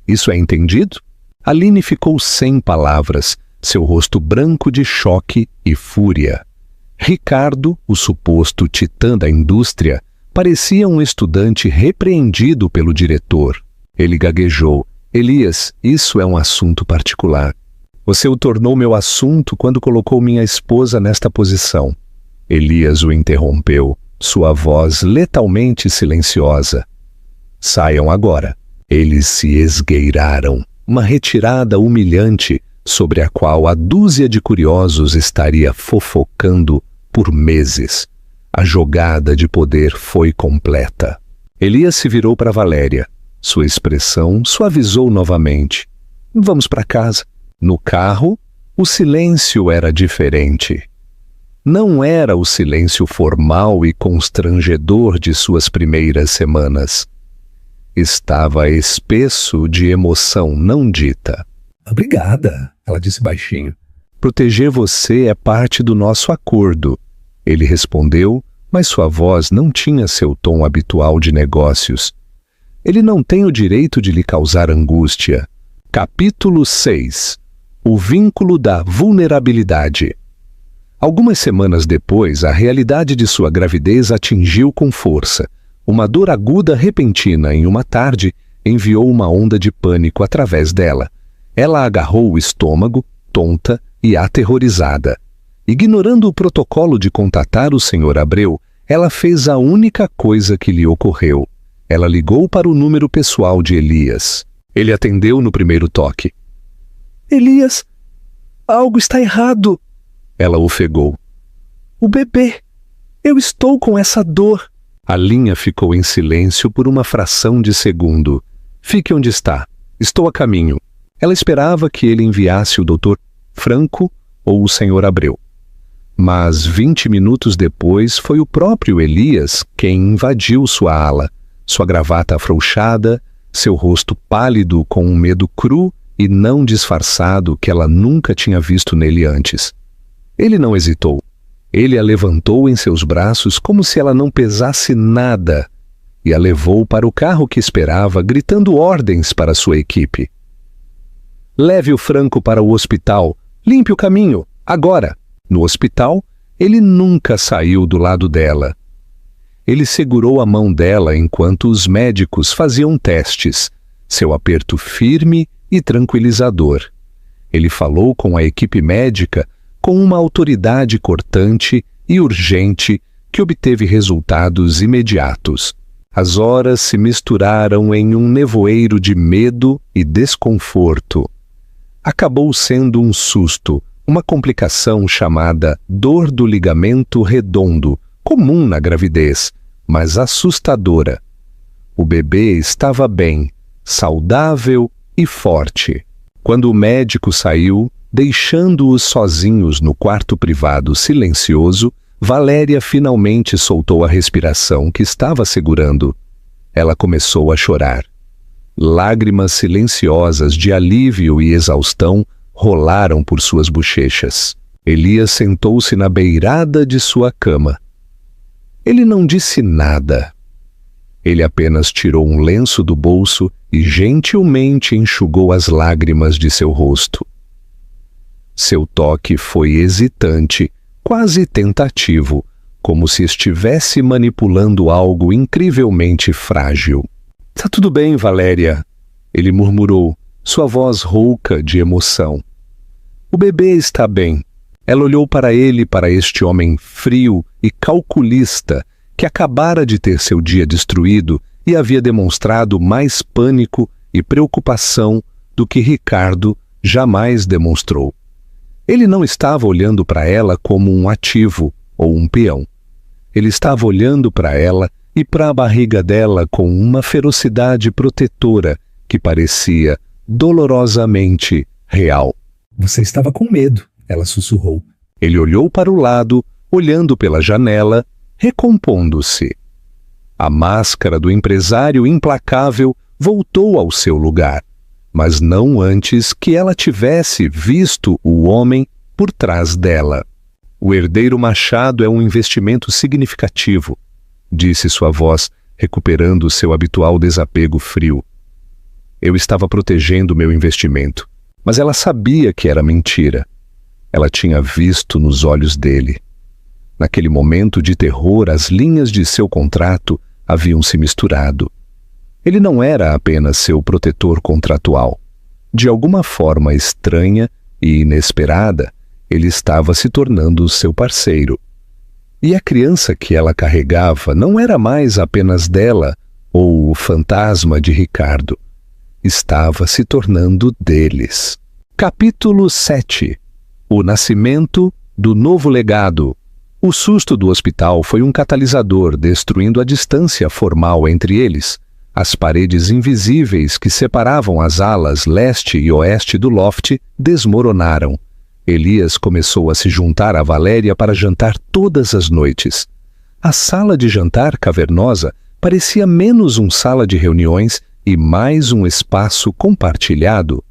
S2: Isso é entendido? Aline ficou sem palavras, seu rosto branco de choque e fúria. Ricardo, o suposto titã da indústria, parecia um estudante repreendido pelo diretor. Ele gaguejou. Elias, isso é um assunto particular. Você o tornou meu assunto quando colocou minha esposa nesta posição. Elias o interrompeu, sua voz letalmente silenciosa. Saiam agora. Eles se esgueiraram, uma retirada humilhante sobre a qual a dúzia de curiosos estaria fofocando por meses. A jogada de poder foi completa. Elias se virou para Valéria. Sua expressão suavizou novamente. Vamos para casa. No carro, o silêncio era diferente. Não era o silêncio formal e constrangedor de suas primeiras semanas. Estava espesso de emoção não dita.
S1: Obrigada, ela disse baixinho.
S2: Proteger você é parte do nosso acordo. Ele respondeu, mas sua voz não tinha seu tom habitual de negócios. Ele não tem o direito de lhe causar angústia. Capítulo 6. O vínculo da vulnerabilidade. Algumas semanas depois, a realidade de sua gravidez atingiu com força. Uma dor aguda repentina em uma tarde enviou uma onda de pânico através dela. Ela agarrou o estômago, tonta e aterrorizada. Ignorando o protocolo de contatar o Sr. Abreu, ela fez a única coisa que lhe ocorreu. Ela ligou para o número pessoal de Elias. Ele atendeu no primeiro toque. Elias, algo está errado. Ela ofegou. O bebê. Eu estou com essa dor. A linha ficou em silêncio por uma fração de segundo. Fique onde está. Estou a caminho. Ela esperava que ele enviasse o Dr. Franco ou o Sr. Abreu. Mas 20 minutos depois foi o próprio Elias quem invadiu sua ala, sua gravata afrouxada, seu rosto pálido com um medo cru e não disfarçado que ela nunca tinha visto nele antes. Ele não hesitou. Ele a levantou em seus braços como se ela não pesasse nada e a levou para o carro que esperava, gritando ordens para sua equipe. Leve o Franco para o hospital. Limpe o caminho, agora. No hospital, ele nunca saiu do lado dela. Ele segurou a mão dela enquanto os médicos faziam testes, seu aperto firme e tranquilizador. Ele falou com a equipe médica com uma autoridade cortante e urgente que obteve resultados imediatos. As horas se misturaram em um nevoeiro de medo e desconforto. Acabou sendo um susto, uma complicação chamada dor do ligamento redondo, comum na gravidez, mas assustadora. O bebê estava bem, saudável e forte. Quando o médico saiu, deixando-os sozinhos no quarto privado silencioso, Valéria finalmente soltou a respiração que estava segurando. Ela começou a chorar. Lágrimas silenciosas de alívio e exaustão rolaram por suas bochechas. Elias sentou-se na beirada de sua cama. Ele não disse nada. Ele apenas tirou um lenço do bolso e gentilmente enxugou as lágrimas de seu rosto. Seu toque foi hesitante, quase tentativo, como se estivesse manipulando algo incrivelmente frágil. "Tá tudo bem, Valéria", ele murmurou, sua voz rouca de emoção. "O bebê está bem." Ela olhou para ele, para este homem frio e calculista que acabara de ter seu dia destruído e havia demonstrado mais pânico e preocupação do que Ricardo jamais demonstrou. Ele não estava olhando para ela como um ativo ou um peão. Ele estava olhando para ela e para a barriga dela com uma ferocidade protetora que parecia dolorosamente real.
S1: "Você estava com medo", ela sussurrou.
S2: Ele olhou para o lado, olhando pela janela, recompondo-se. A máscara do empresário implacável voltou ao seu lugar, mas não antes que ela tivesse visto o homem por trás dela. "O herdeiro Machado é um investimento significativo", disse sua voz, recuperando seu habitual desapego frio. Eu estava protegendo meu investimento, mas ela sabia que era mentira. Ela tinha visto nos olhos dele. Naquele momento de terror, as linhas de seu contrato haviam se misturado. Ele não era apenas seu protetor contratual. De alguma forma estranha e inesperada, ele estava se tornando seu parceiro. E a criança que ela carregava não era mais apenas dela ou o fantasma de Ricardo. Estava se tornando deles. Capítulo 7. O nascimento do novo legado. O susto do hospital foi um catalisador, destruindo a distância formal entre eles. As paredes invisíveis que separavam as alas leste e oeste do loft desmoronaram. Elias começou a se juntar a Valéria para jantar todas as noites. A sala de jantar cavernosa parecia menos uma sala de reuniões e mais um espaço compartilhado.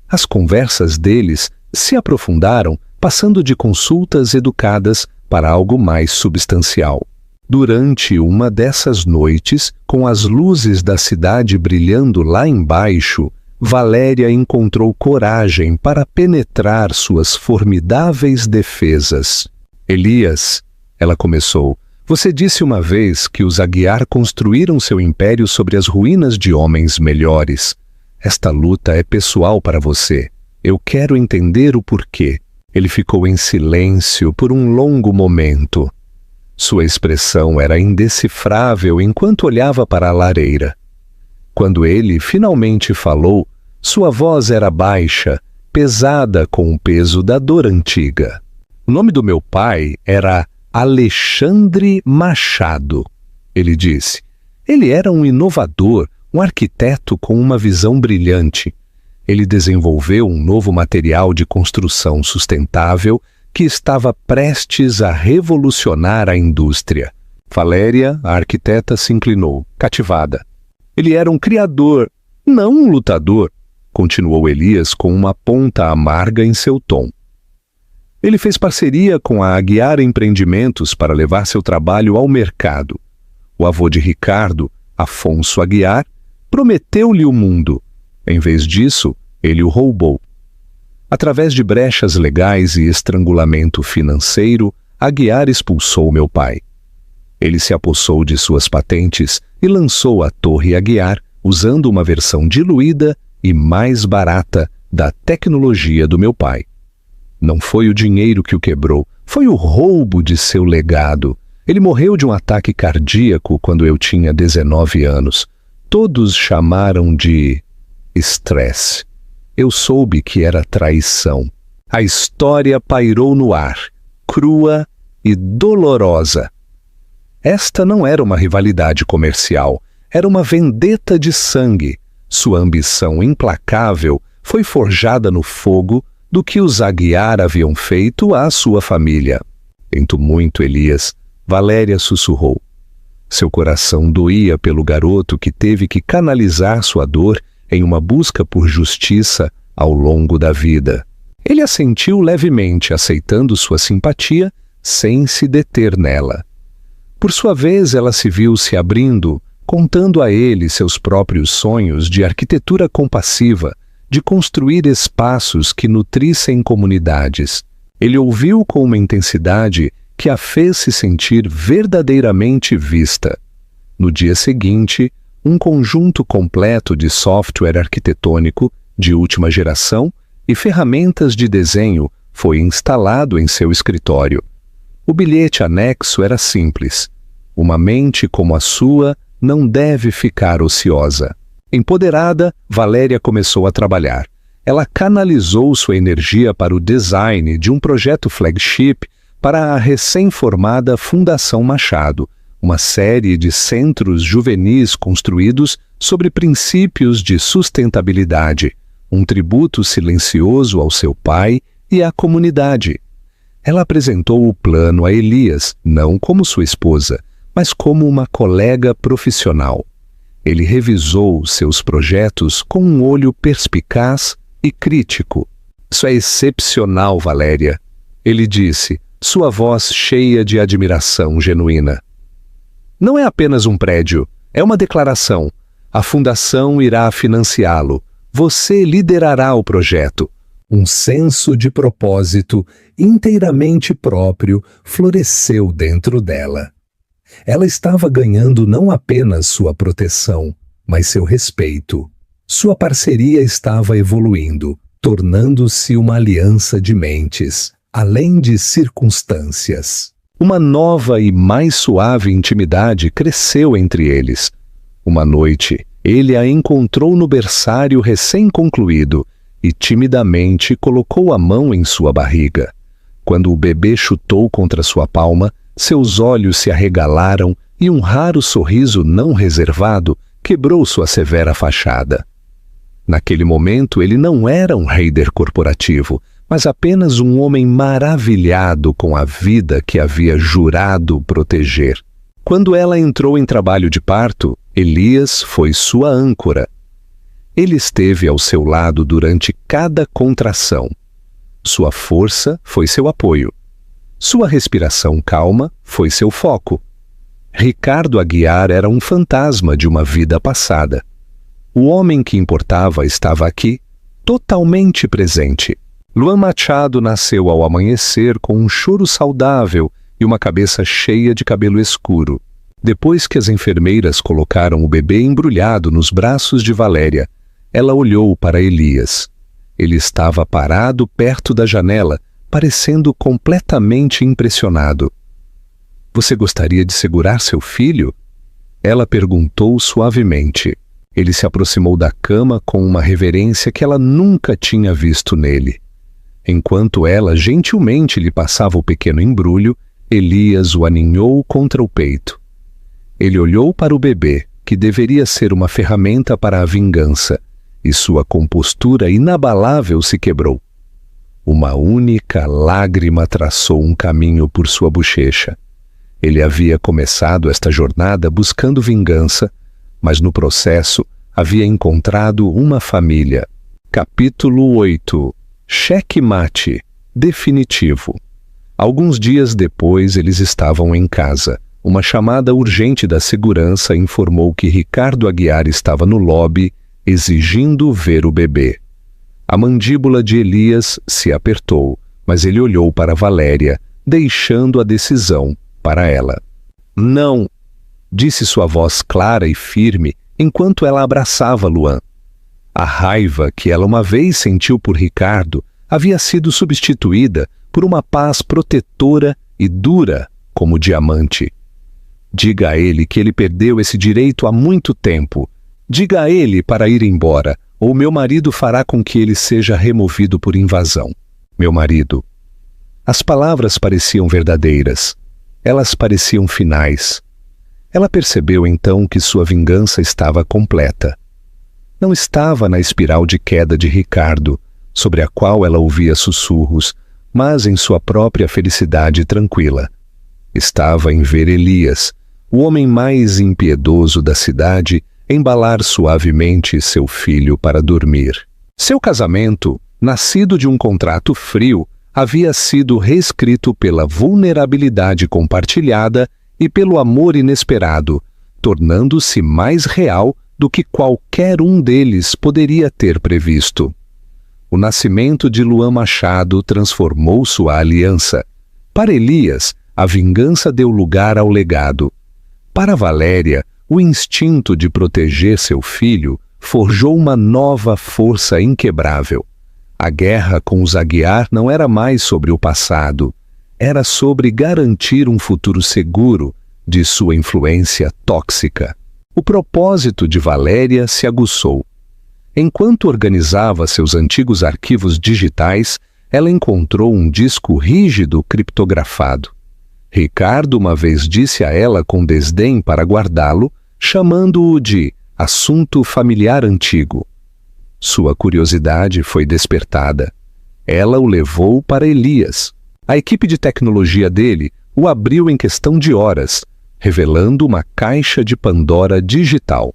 S2: As conversas deles se aprofundaram, passando de consultas educadas para algo mais substancial. Durante uma dessas noites, com as luzes da cidade brilhando lá embaixo, Valéria encontrou coragem para penetrar suas formidáveis defesas. "Elias", ela começou, "você disse uma vez que os Aguiar construíram seu império sobre as ruínas de homens melhores. Esta luta é pessoal para você. Eu quero entender o porquê." Ele ficou em silêncio por um longo momento. Sua expressão era indecifrável enquanto olhava para a lareira. Quando ele finalmente falou, sua voz era baixa, pesada com o peso da dor antiga. "O nome do meu pai era Alexandre Machado", ele disse. "Ele era um inovador, um arquiteto com uma visão brilhante. Ele desenvolveu um novo material de construção sustentável que estava prestes a revolucionar a indústria. Valéria, a arquiteta, se inclinou, cativada. Ele era um criador, não um lutador, continuou Elias com uma ponta amarga em seu tom. Ele fez parceria com a Aguiar Empreendimentos para levar seu trabalho ao mercado. O avô de Ricardo, Afonso Aguiar, prometeu-lhe o mundo. Em vez disso, ele o roubou. Através de brechas legais e estrangulamento financeiro, Aguiar expulsou meu pai. Ele se apossou de suas patentes e lançou a Torre Aguiar usando uma versão diluída e mais barata da tecnologia do meu pai. Não foi o dinheiro que o quebrou, foi o roubo de seu legado. Ele morreu de um ataque cardíaco quando eu tinha 19 anos. Todos chamaram de estresse. Eu soube que era traição. A história pairou no ar, crua e dolorosa. Esta não era uma rivalidade comercial, era uma vendetta de sangue. Sua ambição implacável foi forjada no fogo do que os Aguiar haviam feito à sua família. Sinto muito, Elias, Valéria sussurrou. Seu coração doía pelo garoto que teve que canalizar sua dor em uma busca por justiça ao longo da vida. Ele assentiu levemente, aceitando sua simpatia, sem se deter nela. Por sua vez, ela se viu se abrindo, contando a ele seus próprios sonhos de arquitetura compassiva, de construir espaços que nutrissem comunidades. Ele ouviu com uma intensidade que a fez se sentir verdadeiramente vista. No dia seguinte, um conjunto completo de software arquitetônico de última geração e ferramentas de desenho foi instalado em seu escritório. O bilhete anexo era simples. Uma mente como a sua não deve ficar ociosa. Empoderada, Valéria começou a trabalhar. Ela canalizou sua energia para o design de um projeto flagship para a recém-formada Fundação Machado, uma série de centros juvenis construídos sobre princípios de sustentabilidade, um tributo silencioso ao seu pai e à comunidade. Ela apresentou o plano a Elias, não como sua esposa, mas como uma colega profissional. Ele revisou seus projetos com um olho perspicaz e crítico. Isso é excepcional, Valéria, ele disse, sua voz cheia de admiração genuína. Não é apenas um prédio, é uma declaração. A fundação irá financiá-lo. Você liderará o projeto.
S1: Um senso de propósito inteiramente próprio floresceu dentro dela. Ela estava ganhando não apenas sua proteção, mas seu respeito. Sua parceria estava evoluindo, tornando-se uma aliança de mentes, além de circunstâncias.
S2: Uma nova e mais suave intimidade cresceu entre eles. Uma noite, ele a encontrou no berçário recém-concluído e timidamente colocou a mão em sua barriga. Quando o bebê chutou contra sua palma, seus olhos se arregalaram e um raro sorriso não reservado quebrou sua severa fachada. Naquele momento, ele não era um raider corporativo, mas apenas um homem maravilhado com a vida que havia jurado proteger. Quando ela entrou em trabalho de parto, Elias foi sua âncora. Ele esteve ao seu lado durante cada contração. Sua força foi seu apoio. Sua respiração calma foi seu foco. Ricardo Aguiar era um fantasma de uma vida passada. O homem que importava estava aqui, totalmente presente. Luan Machado nasceu ao amanhecer com um choro saudável e uma cabeça cheia de cabelo escuro. Depois que as enfermeiras colocaram o bebê embrulhado nos braços de Valéria, ela olhou para Elias. Ele estava parado perto da janela, parecendo completamente impressionado. Você gostaria de segurar seu filho? Ela perguntou suavemente. Ele se aproximou da cama com uma reverência que ela nunca tinha visto nele. Enquanto ela gentilmente lhe passava o pequeno embrulho, Elias o aninhou contra o peito. Ele olhou para o bebê, que deveria ser uma ferramenta para a vingança, e sua compostura inabalável se quebrou. Uma única lágrima traçou um caminho por sua bochecha. Ele havia começado esta jornada buscando vingança, mas no processo havia encontrado uma família. Capítulo 8. Checkmate definitivo. Alguns dias depois eles estavam em casa. Uma chamada urgente da segurança informou que Ricardo Aguiar estava no lobby exigindo ver o bebê. A mandíbula de Elias se apertou, mas ele olhou para Valéria, deixando a decisão para ela. Não, disse sua voz clara e firme enquanto ela abraçava Luan. A raiva que ela uma vez sentiu por Ricardo havia sido substituída por uma paz protetora e dura como diamante. Diga a ele que ele perdeu esse direito há muito tempo. Diga a ele para ir embora, ou meu marido fará com que ele seja removido por invasão. Meu marido. As palavras pareciam verdadeiras. Elas pareciam finais. Ela percebeu então que sua vingança estava completa. Não estava na espiral de queda de Ricardo, sobre a qual ela ouvia sussurros, mas em sua própria felicidade tranquila. Estava em ver Elias, o homem mais impiedoso da cidade, embalar suavemente seu filho para dormir. Seu casamento, nascido de um contrato frio, havia sido reescrito pela vulnerabilidade compartilhada e pelo amor inesperado, tornando-se mais real do que qualquer um deles poderia ter previsto. O nascimento de Luan Machado transformou sua aliança. Para Elias, a vingança deu lugar ao legado. Para Valéria, o instinto de proteger seu filho forjou uma nova força inquebrável. A guerra com os Aguiar não era mais sobre o passado, era sobre garantir um futuro seguro de sua influência tóxica. O propósito de Valéria se aguçou. Enquanto organizava seus antigos arquivos digitais, ela encontrou um disco rígido criptografado. Ricardo uma vez disse a ela com desdém para guardá-lo, chamando-o de assunto familiar antigo. Sua curiosidade foi despertada. Ela o levou para Elias. A equipe de tecnologia dele o abriu em questão de horas, revelando uma caixa de Pandora digital.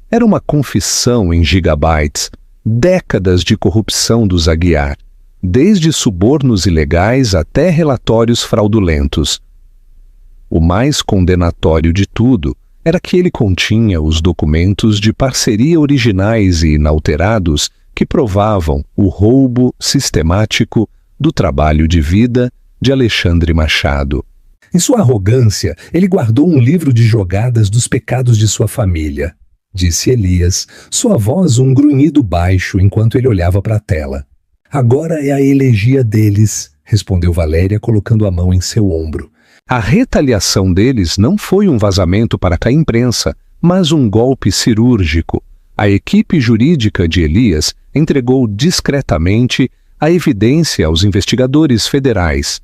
S2: Era uma confissão em gigabytes, décadas de corrupção dos Aguiar, desde subornos ilegais até relatórios fraudulentos. O mais condenatório de tudo era que ele continha os documentos de parceria originais e inalterados que provavam o roubo sistemático do trabalho de vida de Alexandre Machado.
S1: Em sua arrogância, ele guardou um livro de jogadas dos pecados de sua família, disse Elias, sua voz um grunhido baixo enquanto ele olhava para a tela. Agora é a elegia deles, respondeu Valéria colocando a mão em seu ombro.
S2: A retaliação deles não foi um vazamento para a imprensa, mas um golpe cirúrgico. A equipe jurídica de Elias entregou discretamente a evidência aos investigadores federais.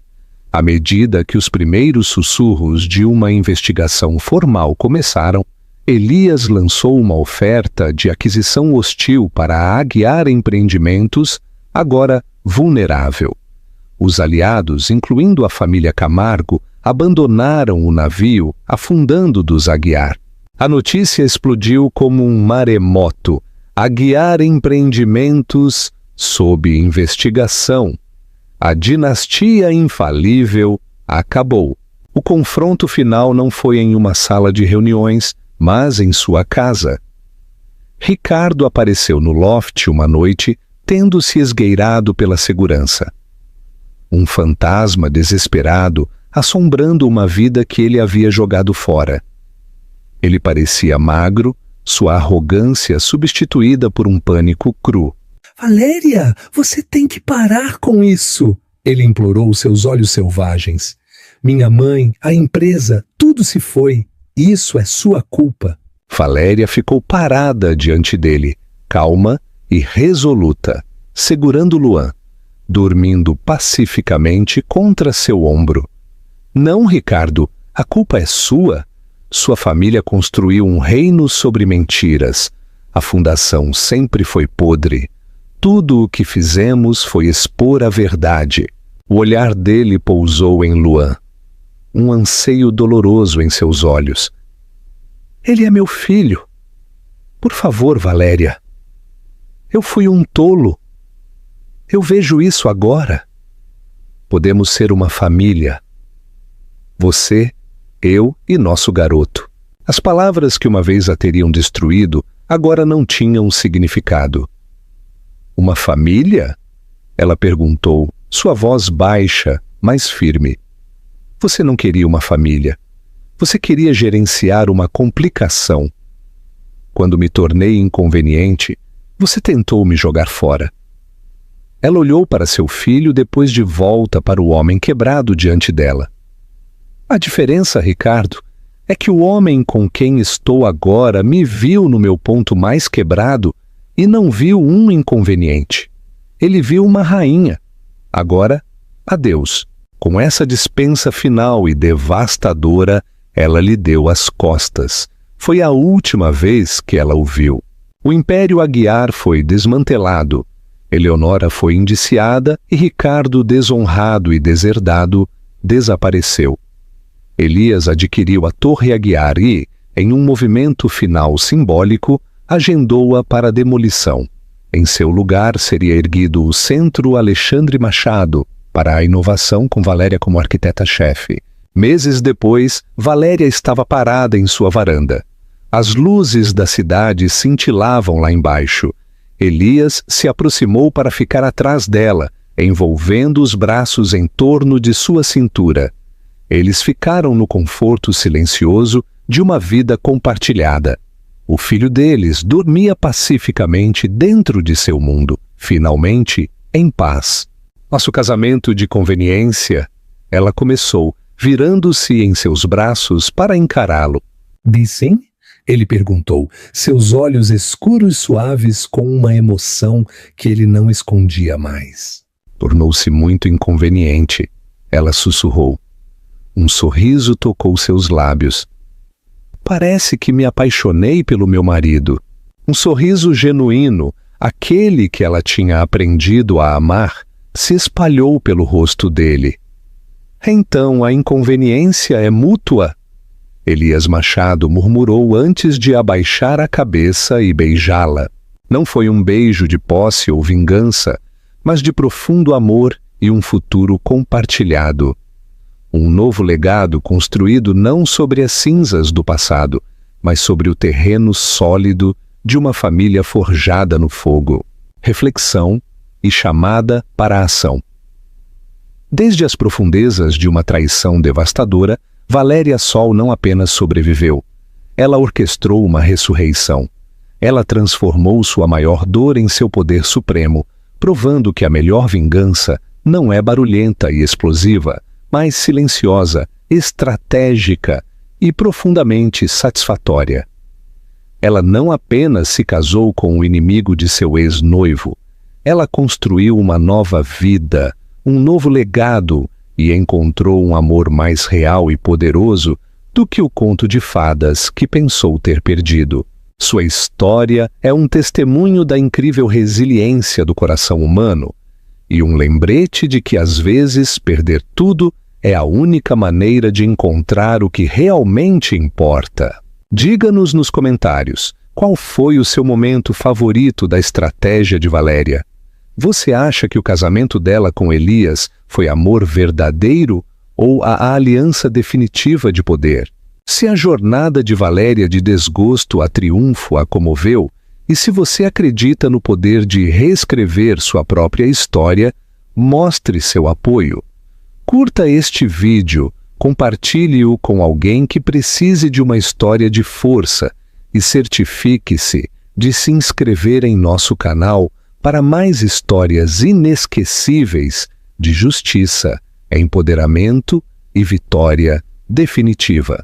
S2: À medida que os primeiros sussurros de uma investigação formal começaram, Elias lançou uma oferta de aquisição hostil para a Aguiar Empreendimentos, agora vulnerável. Os aliados, incluindo a família Camargo, abandonaram o navio afundando dos Aguiar. A notícia explodiu como um maremoto. Aguiar Empreendimentos sob investigação. A dinastia infalível acabou. O confronto final não foi em uma sala de reuniões, mas em sua casa. Ricardo apareceu no loft uma noite, tendo se esgueirado pela segurança. Um fantasma desesperado assombrando uma vida que ele havia jogado fora. Ele parecia magro, sua arrogância substituída por um pânico cru.
S1: Valéria, você tem que parar com isso, ele implorou seus olhos selvagens. Minha mãe, a empresa, tudo se foi. Isso é sua culpa.
S2: Valéria ficou parada diante dele, calma e resoluta, segurando Luan, dormindo pacificamente contra seu ombro. Não, Ricardo, a culpa é sua. Sua família construiu um reino sobre mentiras. A fundação sempre foi podre. Tudo o que fizemos foi expor a verdade. O olhar dele pousou em Luan. Um anseio doloroso em seus olhos. Ele é meu filho. Por favor, Valéria. Eu fui um tolo. Eu vejo isso agora. Podemos ser uma família. Você, eu e nosso garoto. As palavras que uma vez a teriam destruído agora não tinham significado. Uma família? Ela perguntou, sua voz baixa, mas firme. Você não queria uma família. Você queria gerenciar uma complicação. Quando me tornei inconveniente, você tentou me jogar fora. Ela olhou para seu filho depois de volta para o homem quebrado diante dela. A diferença, Ricardo, é que o homem com quem estou agora me viu no meu ponto mais quebrado e não viu um inconveniente. Ele viu uma rainha. Agora, adeus. Com essa dispensa final e devastadora, ela lhe deu as costas. Foi a última vez que ela o viu. O Império Aguiar foi desmantelado. Eleonora foi indiciada e Ricardo, desonrado e deserdado, desapareceu. Elias adquiriu a Torre Aguiar e, em um movimento final simbólico, agendou-a para demolição. Em seu lugar seria erguido o Centro Alexandre Machado, para a inovação com Valéria como arquiteta-chefe. Meses depois, Valéria estava parada em sua varanda. As luzes da cidade cintilavam lá embaixo. Elias se aproximou para ficar atrás dela, envolvendo os braços em torno de sua cintura. Eles ficaram no conforto silencioso de uma vida compartilhada. O filho deles dormia pacificamente dentro de seu mundo, finalmente em paz. Nosso casamento de conveniência, ela começou, virando-se em seus braços para encará-lo.
S1: Sim? Ele perguntou, seus olhos escuros suaves com uma emoção que ele não escondia mais.
S2: Tornou-se muito inconveniente, ela sussurrou. Um sorriso tocou seus lábios. Parece que me apaixonei pelo meu marido. Um sorriso genuíno, aquele que ela tinha aprendido a amar, se espalhou pelo rosto dele. Então a inconveniência é mútua? Elias Machado murmurou antes de abaixar a cabeça e beijá-la. Não foi um beijo de posse ou vingança, mas de profundo amor e um futuro compartilhado. Um novo legado construído não sobre as cinzas do passado, mas sobre o terreno sólido de uma família forjada no fogo. Reflexão e chamada para a ação. Desde as profundezas de uma traição devastadora, Valéria Sol não apenas sobreviveu. Ela orquestrou uma ressurreição. Ela transformou sua maior dor em seu poder supremo, provando que a melhor vingança não é barulhenta e explosiva, mas silenciosa, estratégica e profundamente satisfatória. Ela não apenas se casou com o inimigo de seu ex-noivo, ela construiu uma nova vida, um novo legado e encontrou um amor mais real e poderoso do que o conto de fadas que pensou ter perdido. Sua história é um testemunho da incrível resiliência do coração humano e um lembrete de que às vezes perder tudo é a única maneira de encontrar o que realmente importa. Diga-nos nos comentários qual foi o seu momento favorito da estratégia de Valéria. Você acha que o casamento dela com Elias foi amor verdadeiro ou a aliança definitiva de poder? Se a jornada de Valéria de desgosto a triunfo a comoveu, e se você acredita no poder de reescrever sua própria história, mostre seu apoio. Curta este vídeo, compartilhe-o com alguém que precise de uma história de força e certifique-se de se inscrever em nosso canal para mais histórias inesquecíveis de justiça, empoderamento e vitória definitiva.